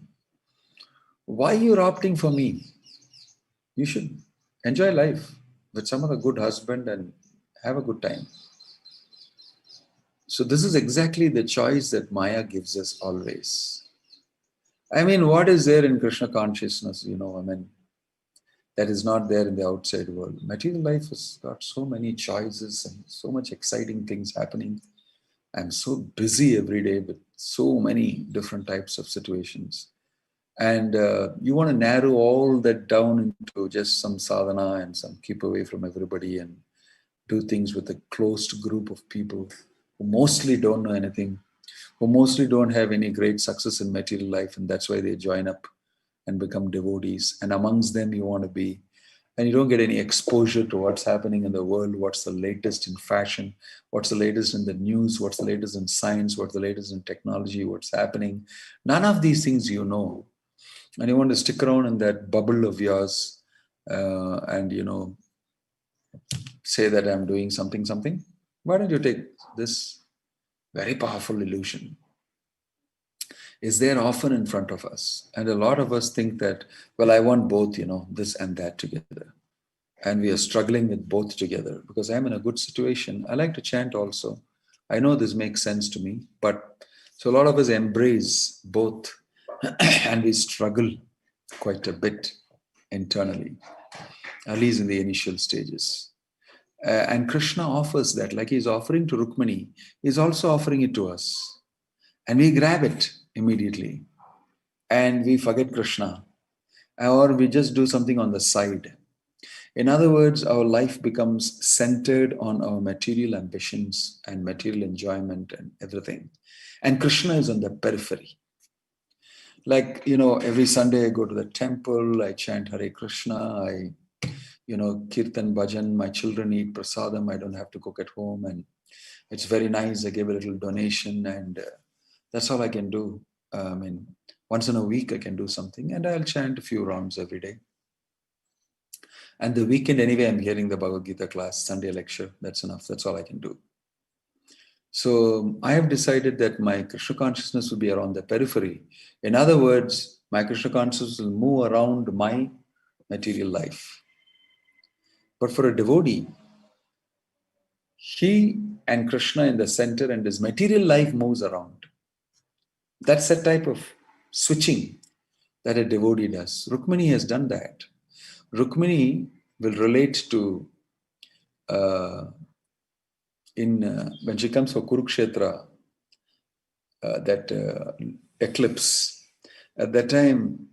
why you're opting for me? You should enjoy life with some other good husband and have a good time. So this is exactly the choice that Maya gives us always. I mean, what is there in Krishna consciousness, that is not there in the outside world? Material life has got so many choices and so much exciting things happening. I'm so busy every day with so many different types of situations. And you want to narrow all that down into just some sadhana and some keep away from everybody and do things with a closed group of people who mostly don't know anything, who mostly don't have any great success in material life, and that's why they join up and become devotees. And amongst them you want to be, and you don't get any exposure to what's happening in the world, what's the latest in fashion, what's the latest in the news, what's the latest in science, what's the latest in technology, what's happening. None of these things you know. And you want to stick around in that bubble of yours and, say that I'm doing something. Why don't you take this very powerful illusion? Is there often in front of us. And a lot of us think that, well, I want both, this and that together. And we are struggling with both together because I'm in a good situation. I like to chant also. I know this makes sense to me, but so a lot of us embrace both and we struggle quite a bit internally, at least in the initial stages. And Krishna offers that, like he's offering to Rukmini, he's also offering it to us. And we grab it immediately and we forget Krishna, or we just do something on the side. In other words, our life becomes centered on our material ambitions and material enjoyment and everything. And Krishna is on the periphery. Like, every Sunday I go to the temple, I chant Hare Krishna, I, Kirtan Bhajan, my children eat prasadam, I don't have to cook at home. And it's very nice. I give a little donation and that's all I can do. Once in a week I can do something and I'll chant a few rounds every day. And the weekend anyway, I'm hearing the Bhagavad Gita class, Sunday lecture. That's enough. That's all I can do. So I have decided that my Krishna consciousness will be around the periphery. In other words, My Krishna consciousness will move around my material life. But for a devotee, he and Krishna in the center and his material life moves around. That's a type of switching that a devotee does. Rukmini has done that. Rukmini will relate to when she comes for Kurukshetra, that eclipse. At that time,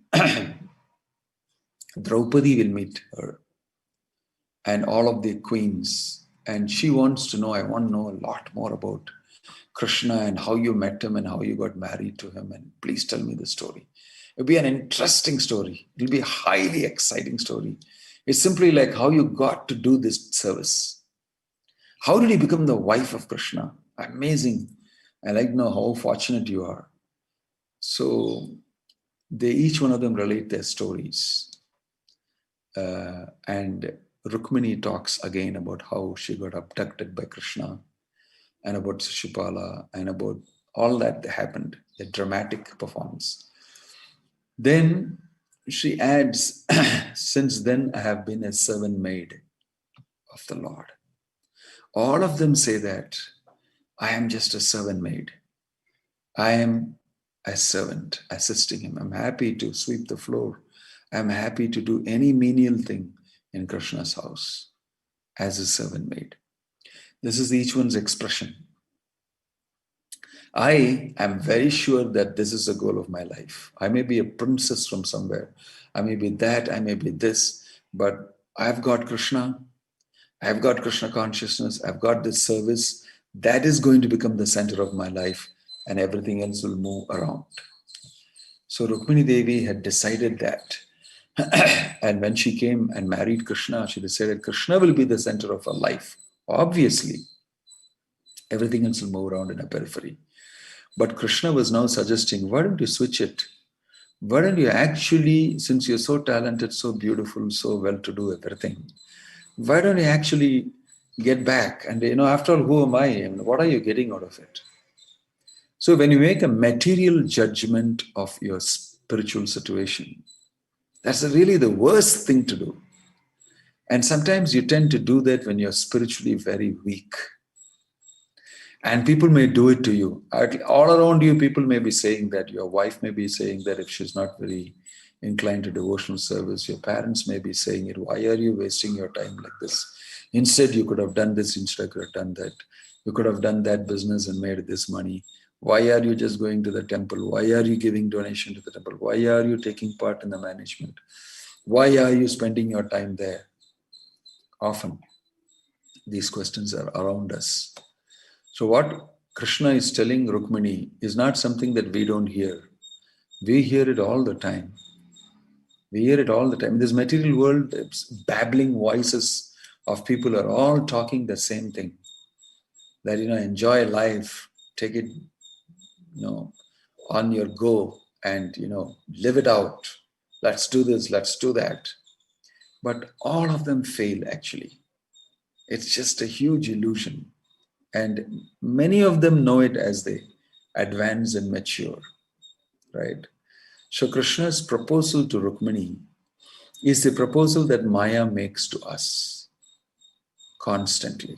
Draupadi will meet her and all of the queens. And she wants to know, I want to know a lot more about Krishna and how you met him and how you got married to him. And please tell me the story. It'll be an interesting story. It'll be a highly exciting story. It's simply like how you got to do this service. How did you become the wife of Krishna? Amazing. I like to know how fortunate you are. So they each one of them relate their stories. And Rukmini talks again about how she got abducted by Krishna and about Shishupala and about all that happened, the dramatic performance. Then she adds, since then I have been a servant maid of the Lord. All of them say that I am just a servant maid. I am a servant assisting him. I'm happy to sweep the floor. I'm happy to do any menial thing in Krishna's house as a servant maid. This is each one's expression. I am very sure that this is the goal of my life. I may be a princess from somewhere. I may be that, I may be this, but I've got Krishna. I've got Krishna consciousness. I've got this service. That is going to become the center of my life and everything else will move around. So Rukmini Devi had decided that. And when she came and married Krishna, she decided Krishna will be the center of her life. Obviously, everything else will move around in a periphery. But Krishna was now suggesting, why don't you switch it? Why don't you actually, since you're so talented, so beautiful, so well-to-do, everything, why don't you actually get back? And after all, who am I? And what are you getting out of it? So when you make a material judgment of your spiritual situation, that's really the worst thing to do. And sometimes you tend to do that when you're spiritually very weak. And people may do it to you. All around you, people may be saying that. Your wife may be saying that if she's not very inclined to devotional service. Your parents may be saying it. Why are you wasting your time like this? Instead, you could have done this. Instead, you could have done that. You could have done that business and made this money. Why are you just going to the temple? Why are you giving donation to the temple? Why are you taking part in the management? Why are you spending your time there? Often, these questions are around us. So what Krishna is telling Rukmini is not something that we don't hear. We hear it all the time. We hear it all the time. In this material world, babbling voices of people are all talking the same thing. That, enjoy life, take it, on your go and, live it out. Let's do this, let's do that. But all of them fail actually. It's just a huge illusion. And many of them know it as they advance and mature, right? So Krishna's proposal to Rukmini is the proposal that Maya makes to us constantly.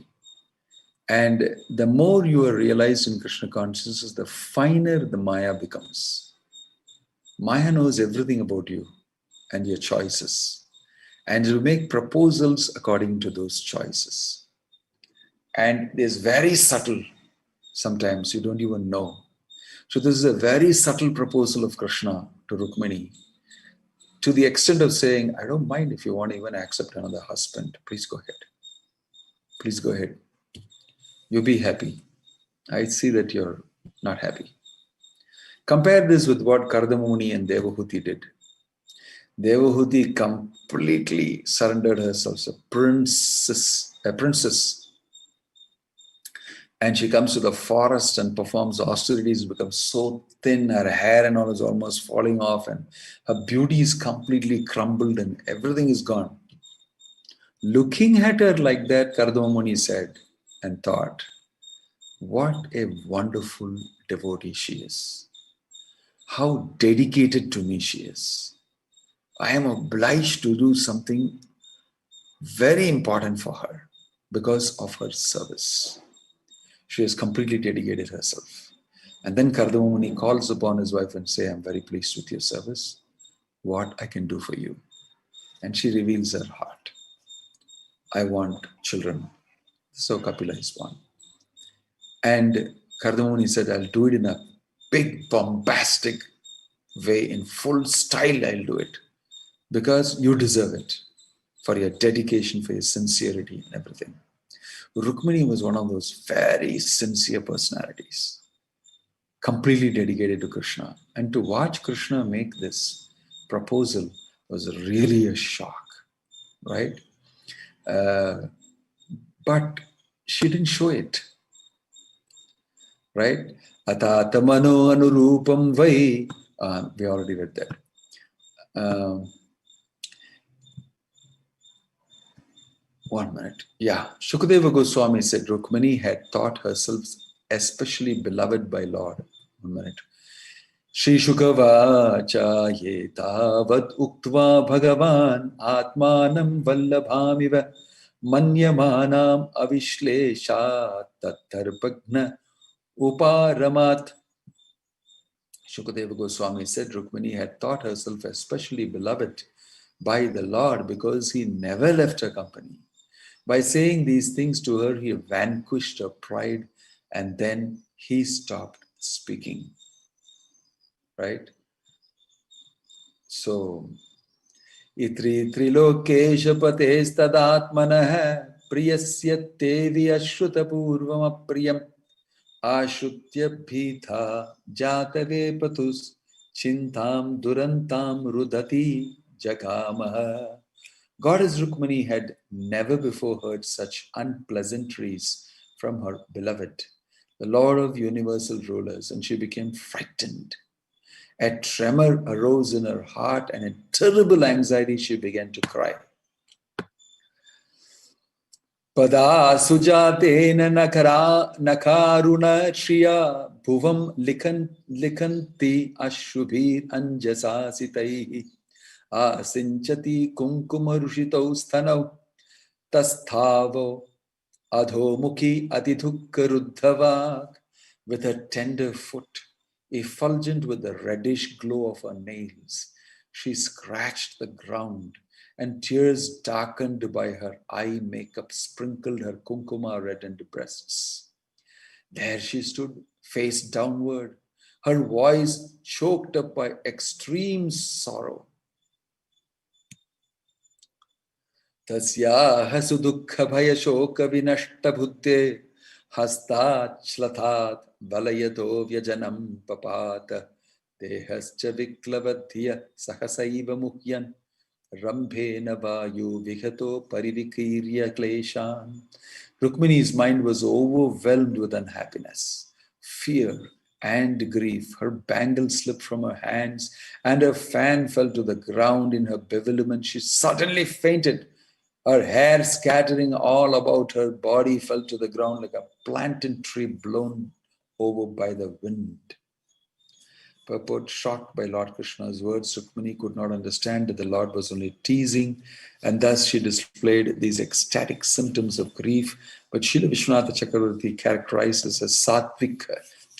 And the more you are realized in Krishna consciousness, the finer the Maya becomes. Maya knows everything about you and your choices. And it will make proposals according to those choices. And it is very subtle. Sometimes you don't even know. So this is a very subtle proposal of Krishna to Rukmini, to the extent of saying, I don't mind if you want to even accept another husband. Please go ahead. Please go ahead. You be happy. I see that you're not happy. Compare this with what Kardamuni and Devahuti did. Devahuti completely surrendered herself as a princess. And she comes to the forest and performs austerities, becomes so thin, her hair and all is almost falling off, and her beauty is completely crumbled and everything is gone. Looking at her like that, Kardamuni said and thought, what a wonderful devotee she is. how dedicated to me she is. I am obliged to do something very important for her because of her service. She has completely dedicated herself. And then Kardama Muni calls upon his wife and say, I'm very pleased with your service. What I can do for you. And she reveals her heart. I want children. So Kapila is born. And Kardama Muni said, I'll do it in a big bombastic way, in full style I'll do it. Because you deserve it. For your dedication, for your sincerity and everything. Rukmini was one of those very sincere personalities, completely dedicated to Krishna. And to watch Krishna make this proposal was really a shock, right? But she didn't show it, right? Atatamano anurupam vai. We already read that. One minute. Yeah. Shukadeva Goswami said Rukmini had thought herself especially beloved by Lord. 1 minute. Shri Shukavacha ye tavat uktva bhagavan atmanam vallabhamiva manyamanam avishleshat tattarpagna uparamat. Shukadeva Goswami said Rukmini had thought herself especially beloved by the Lord because he never left her company. By saying these things to her, he vanquished her pride and then he stopped speaking. Right? So, itri trilokesha patestadatmanah priyasya tevi ashruta purvam apriyam ashrutya bhitha jatave patus chintam durantam rudati jagamaha. Goddess Rukmini had never before heard such unpleasantries from her beloved, the Lord of universal rulers, and she became frightened. A tremor arose in her heart, and in terrible anxiety she began to cry. Pada sujatena nakaruna shriya bhuvam likanti ashubhir anjasasitaihi asinchati kunkuma rushitau sthanau tasthavo adhomukhi atidhukkaruddhavak. With her tender foot, effulgent with the reddish glow of her nails, she scratched the ground, and tears darkened by her eye makeup sprinkled her kunkuma-reddened breasts. There she stood, face downward, her voice choked up by extreme sorrow. Tasyaha sudukha bhaya shoka vinashta bhutte hastat shlatat valayato vyajanam papata dehascha viklavadhya sahasaiva muhyan rambhena vayu vihato parivikirya kleshan. Rukmini's mind was overwhelmed with unhappiness, fear, and grief. Her bangle slipped from her hands and her fan fell to the ground. In her bewilderment, she suddenly fainted. Her hair scattering all about her body fell to the ground like a plantain tree blown over by the wind. Purport: shocked by Lord Krishna's words, Rukmini could not understand that the Lord was only teasing, and thus she displayed these ecstatic symptoms of grief. But Srila Vishwanatha Chakravarti characterized this as sattvic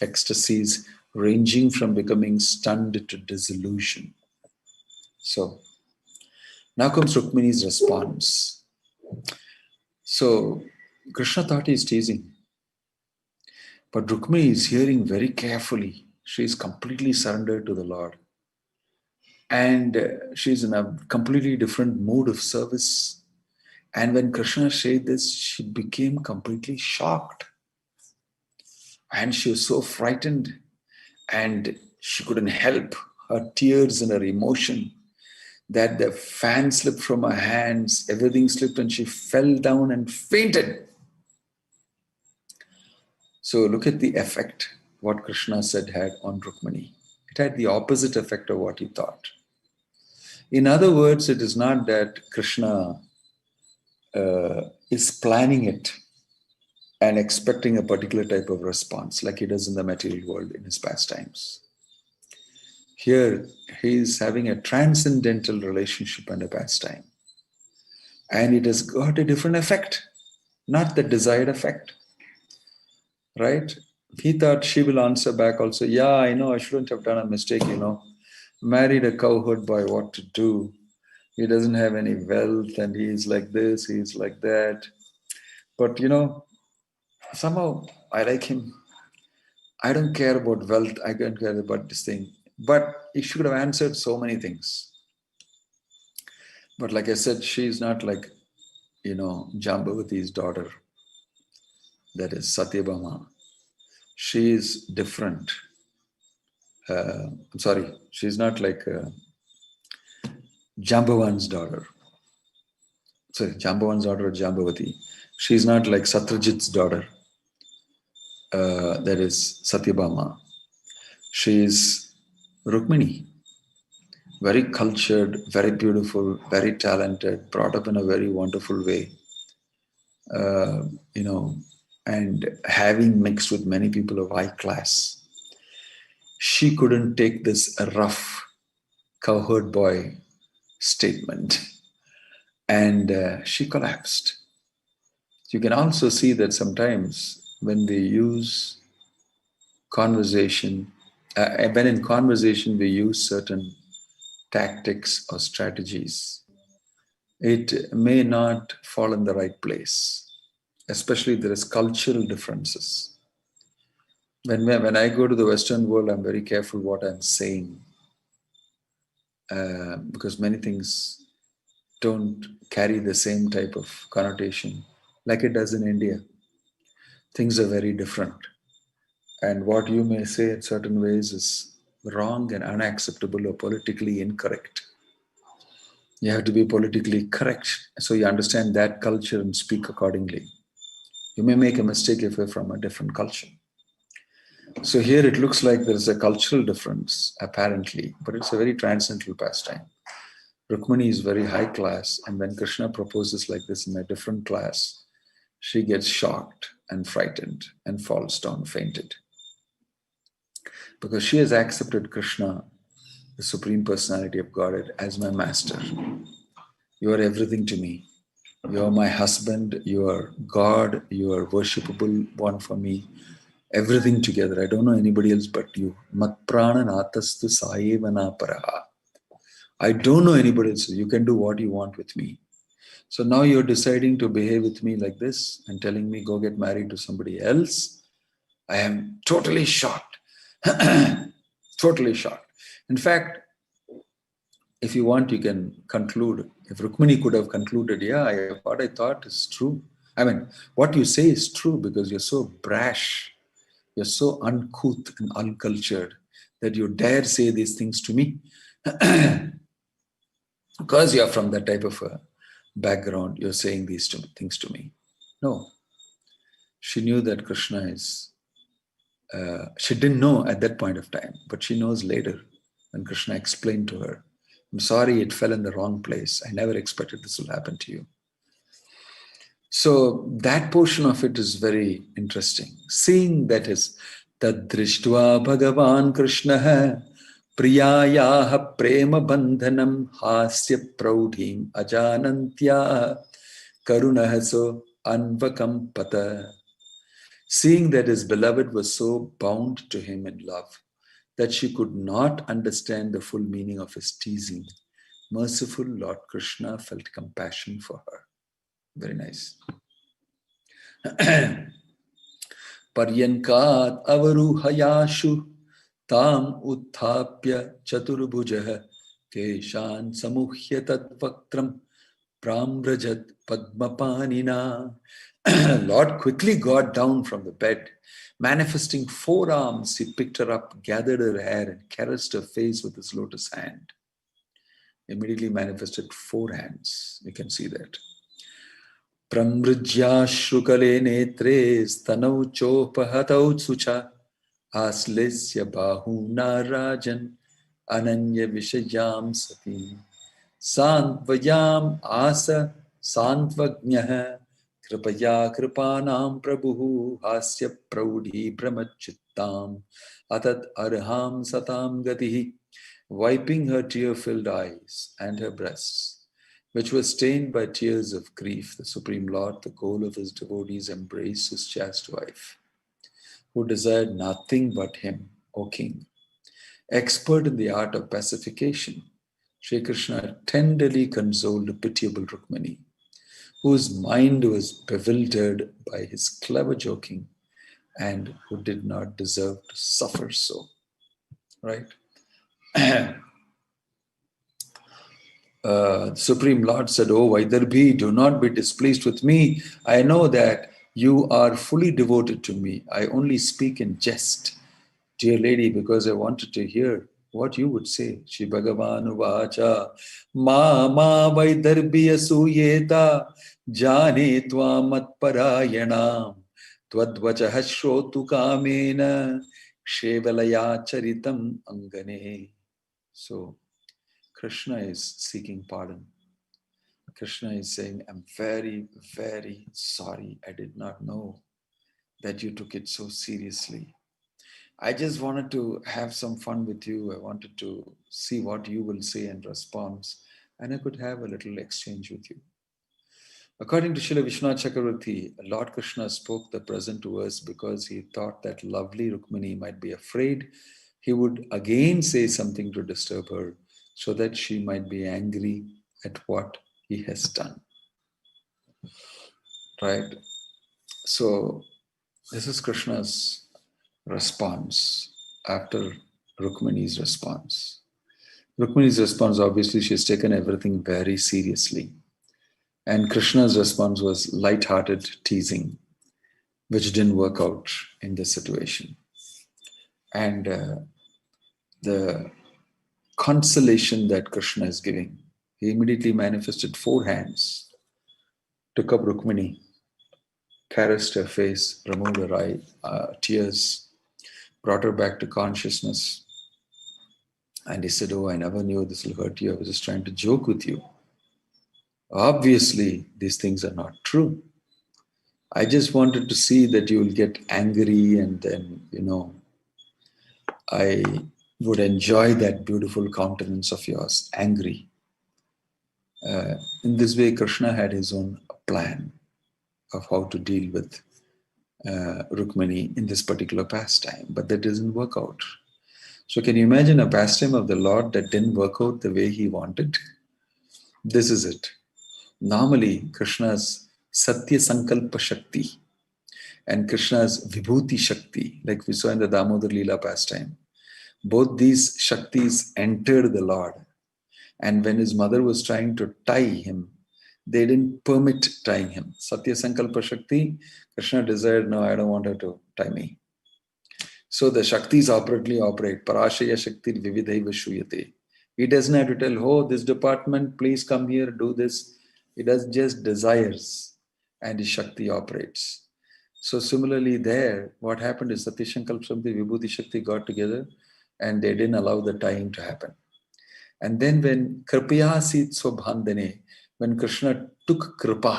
ecstasies, ranging from becoming stunned to disillusion. So, now comes Rukmini's response. So, Krishna thought he's teasing. But Rukmini is hearing very carefully. She is completely surrendered to the Lord. And she's in a completely different mood of service. And when Krishna said this, she became completely shocked. And she was so frightened. And she couldn't help her tears and her emotion, that the fan slipped from her hands, everything slipped, and she fell down and fainted. So look at the effect what Krishna said had on Rukmini. It had the opposite effect of what he thought. In other words, it is not that Krishna is planning it and expecting a particular type of response like he does in the material world in his pastimes. Here, he is having a transcendental relationship and a pastime. And it has got a different effect, not the desired effect. Right? He thought she will answer back also, yeah, I know, I shouldn't have done a mistake, married a cowherd boy, what to do? He doesn't have any wealth and he's like this, he's like that. But somehow I like him. I don't care about wealth, I don't care about this thing. But he should have answered so many things. But like I said, she's not like, Jambavati's daughter, that is Satyabhama. She is different. I'm sorry, she's not like Jambavan's daughter. Sorry, Jambavan's daughter, Jambavati. She's not like Satrajit's daughter, that is Satyabhama. She's Rukmini. Very cultured, very beautiful, very talented, brought up in a very wonderful way. Uh, you know, and having mixed with many people of high class, she couldn't take this rough cowherd boy statement, and she collapsed. You can also see that sometimes when we use conversation, when in conversation we use certain tactics or strategies, it may not fall in the right place, especially there is cultural differences. When I go to the Western world, I'm very careful what I'm saying, because many things don't carry the same type of connotation like it does in India. Things are very different. And what you may say in certain ways is wrong and unacceptable or politically incorrect. You have to be politically correct so you understand that culture and speak accordingly. You may make a mistake if you're from a different culture. So here it looks like there's a cultural difference, apparently, but it's a very transcendental pastime. Rukmini is very high class, and when Krishna proposes like this in a different class, she gets shocked and frightened and falls down fainted. Because she has accepted Krishna, the Supreme Personality of Godhead, as my master. You are everything to me. You are my husband, you are God, you are worshipable one for me. Everything together. I don't know anybody else but you. Mat prana natastu saevana paraha. I don't know anybody else. You can do what you want with me. So now you're deciding to behave with me like this and telling me go get married to somebody else. I am totally shocked. Totally shocked. In fact, if you want, you can conclude. If Rukmini could have concluded, yeah, what I thought is true. I mean, what you say is true because you're so brash, you're so uncouth and uncultured that you dare say these things to me. Because you're from that type of a background, you're saying these things to me. No. She knew that Krishna is, she didn't know at that point of time, but she knows later when Krishna explained to her, I'm sorry, it fell in the wrong place. I never expected this will happen to you. So that portion of it is very interesting. Seeing that is Tadrishtva Bhagavan Krishna Priyayaha Prema Bandhanam Hasya Praudhim Ajanantya Karunahaso Anvakam Pata. Seeing that his beloved was so bound to him in love that she could not understand the full meaning of his teasing, merciful Lord Krishna felt compassion for her. Very nice. Paryankat avaruhayashu tam utthapya chaturbhujah keshan samuhya tadvaktram pramrajat padmapanina. Lord quickly got down from the bed. Manifesting 4 arms, he picked her up, gathered her hair, and caressed her face with his lotus hand. Immediately manifested 4 hands. You can see that. Pramrujyashrukale netre stanau chopahatau sucha aslesya bahuna rajan ananya vishayam sati santvayam asa santvagnyah kripaya kripanam prabhu hasya praudhi brahmachittam atat arham satam gatihi. wiping her tear-filled eyes and her breasts, which were stained by tears of grief. The Supreme Lord, the goal of his devotees, embraced his chaste wife, who desired nothing but him, O king. Expert in the art of pacification, Sri Krishna tenderly consoled the pitiable Rukmini, whose mind was bewildered by his clever joking and who did not deserve to suffer so. Right? Supreme Lord said, "Oh, Vaidarbhi, do not be displeased with me. I know that you are fully devoted to me. I only speak in jest, dear lady, because I wanted to hear what you would say." Shri Bhagavan Vacha Ma Vaidarbhi Asuyeta Jane Twamat Parayanam Twadvacha Shrotu Kamena Shevalaya Charitam Angane. So Krishna is seeking pardon. Krishna is saying, "I'm very, very sorry. I did not know that you took it so seriously. I just wanted to have some fun with you. I wanted to see what you will say in response, and I could have a little exchange with you." According to Srila Vishwanath Chakravarti, Lord Krishna spoke the present to us because he thought that lovely Rukmini might be afraid he would again say something to disturb her, so that she might be angry at what he has done. Right? So, this is Krishna's response after Rukmini's response. Rukmini's response, obviously, she has taken everything very seriously. And Krishna's response was light-hearted teasing, which didn't work out in this situation. And the consolation that Krishna is giving, he immediately manifested 4 hands, took up Rukmini, caressed her face, removed her tears, brought her back to consciousness. And he said, "Oh, I never knew this will hurt you. I was just trying to joke with you. Obviously, these things are not true. I just wanted to see that you will get angry, and then, I would enjoy that beautiful countenance of yours, angry." In this way, Krishna had his own plan of how to deal with Rukmini in this particular pastime, but that doesn't work out. So can you imagine a pastime of the Lord that didn't work out the way he wanted? This is it. Normally, Krishna's Satya Sankalpa Shakti and Krishna's Vibhuti Shakti, like we saw in the Damodar Leela pastime, both these Shaktis entered the Lord. And when his mother was trying to tie him, they didn't permit tying him. Satya Sankalpa Shakti, Krishna desired, "No, I don't want her to tie me." So the Shaktis operate. Parashaya Shakti Vividhaiva Shuyate. He doesn't have to tell, "Oh, this department, please come here, do this." He does just desires, and his Shakti operates. So similarly there, what happened is Satya Sankalpa Shakti, Vibhuti Shakti got together, and they didn't allow the tying to happen. And then when Kripaya Sit Swabhandane, when Krishna took Kripa,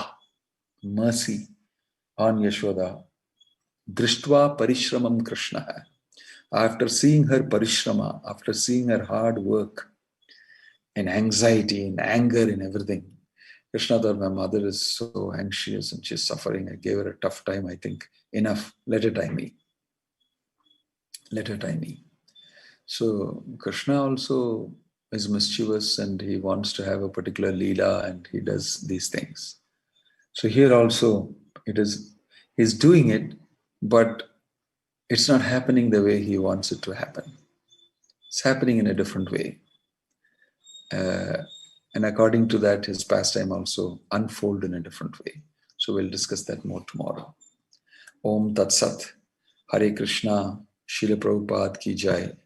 mercy, on Yashoda, Drishtva Parishramam Krishna, after seeing her parishrama, after seeing her hard work, and anxiety, and anger, and everything, Krishna thought, "My mother is so anxious and she's suffering. I gave her a tough time, I think. Enough, let her tie me. Let her tie me." So Krishna also is mischievous, and he wants to have a particular leela, and he does these things. So here also, he's doing it, but it's not happening the way he wants it to happen. It's happening in a different way. And according to that, his pastime also unfold in a different way. So we'll discuss that more tomorrow. Om Tat Sat. Hare Krishna. Srila Prabhupada ki jai.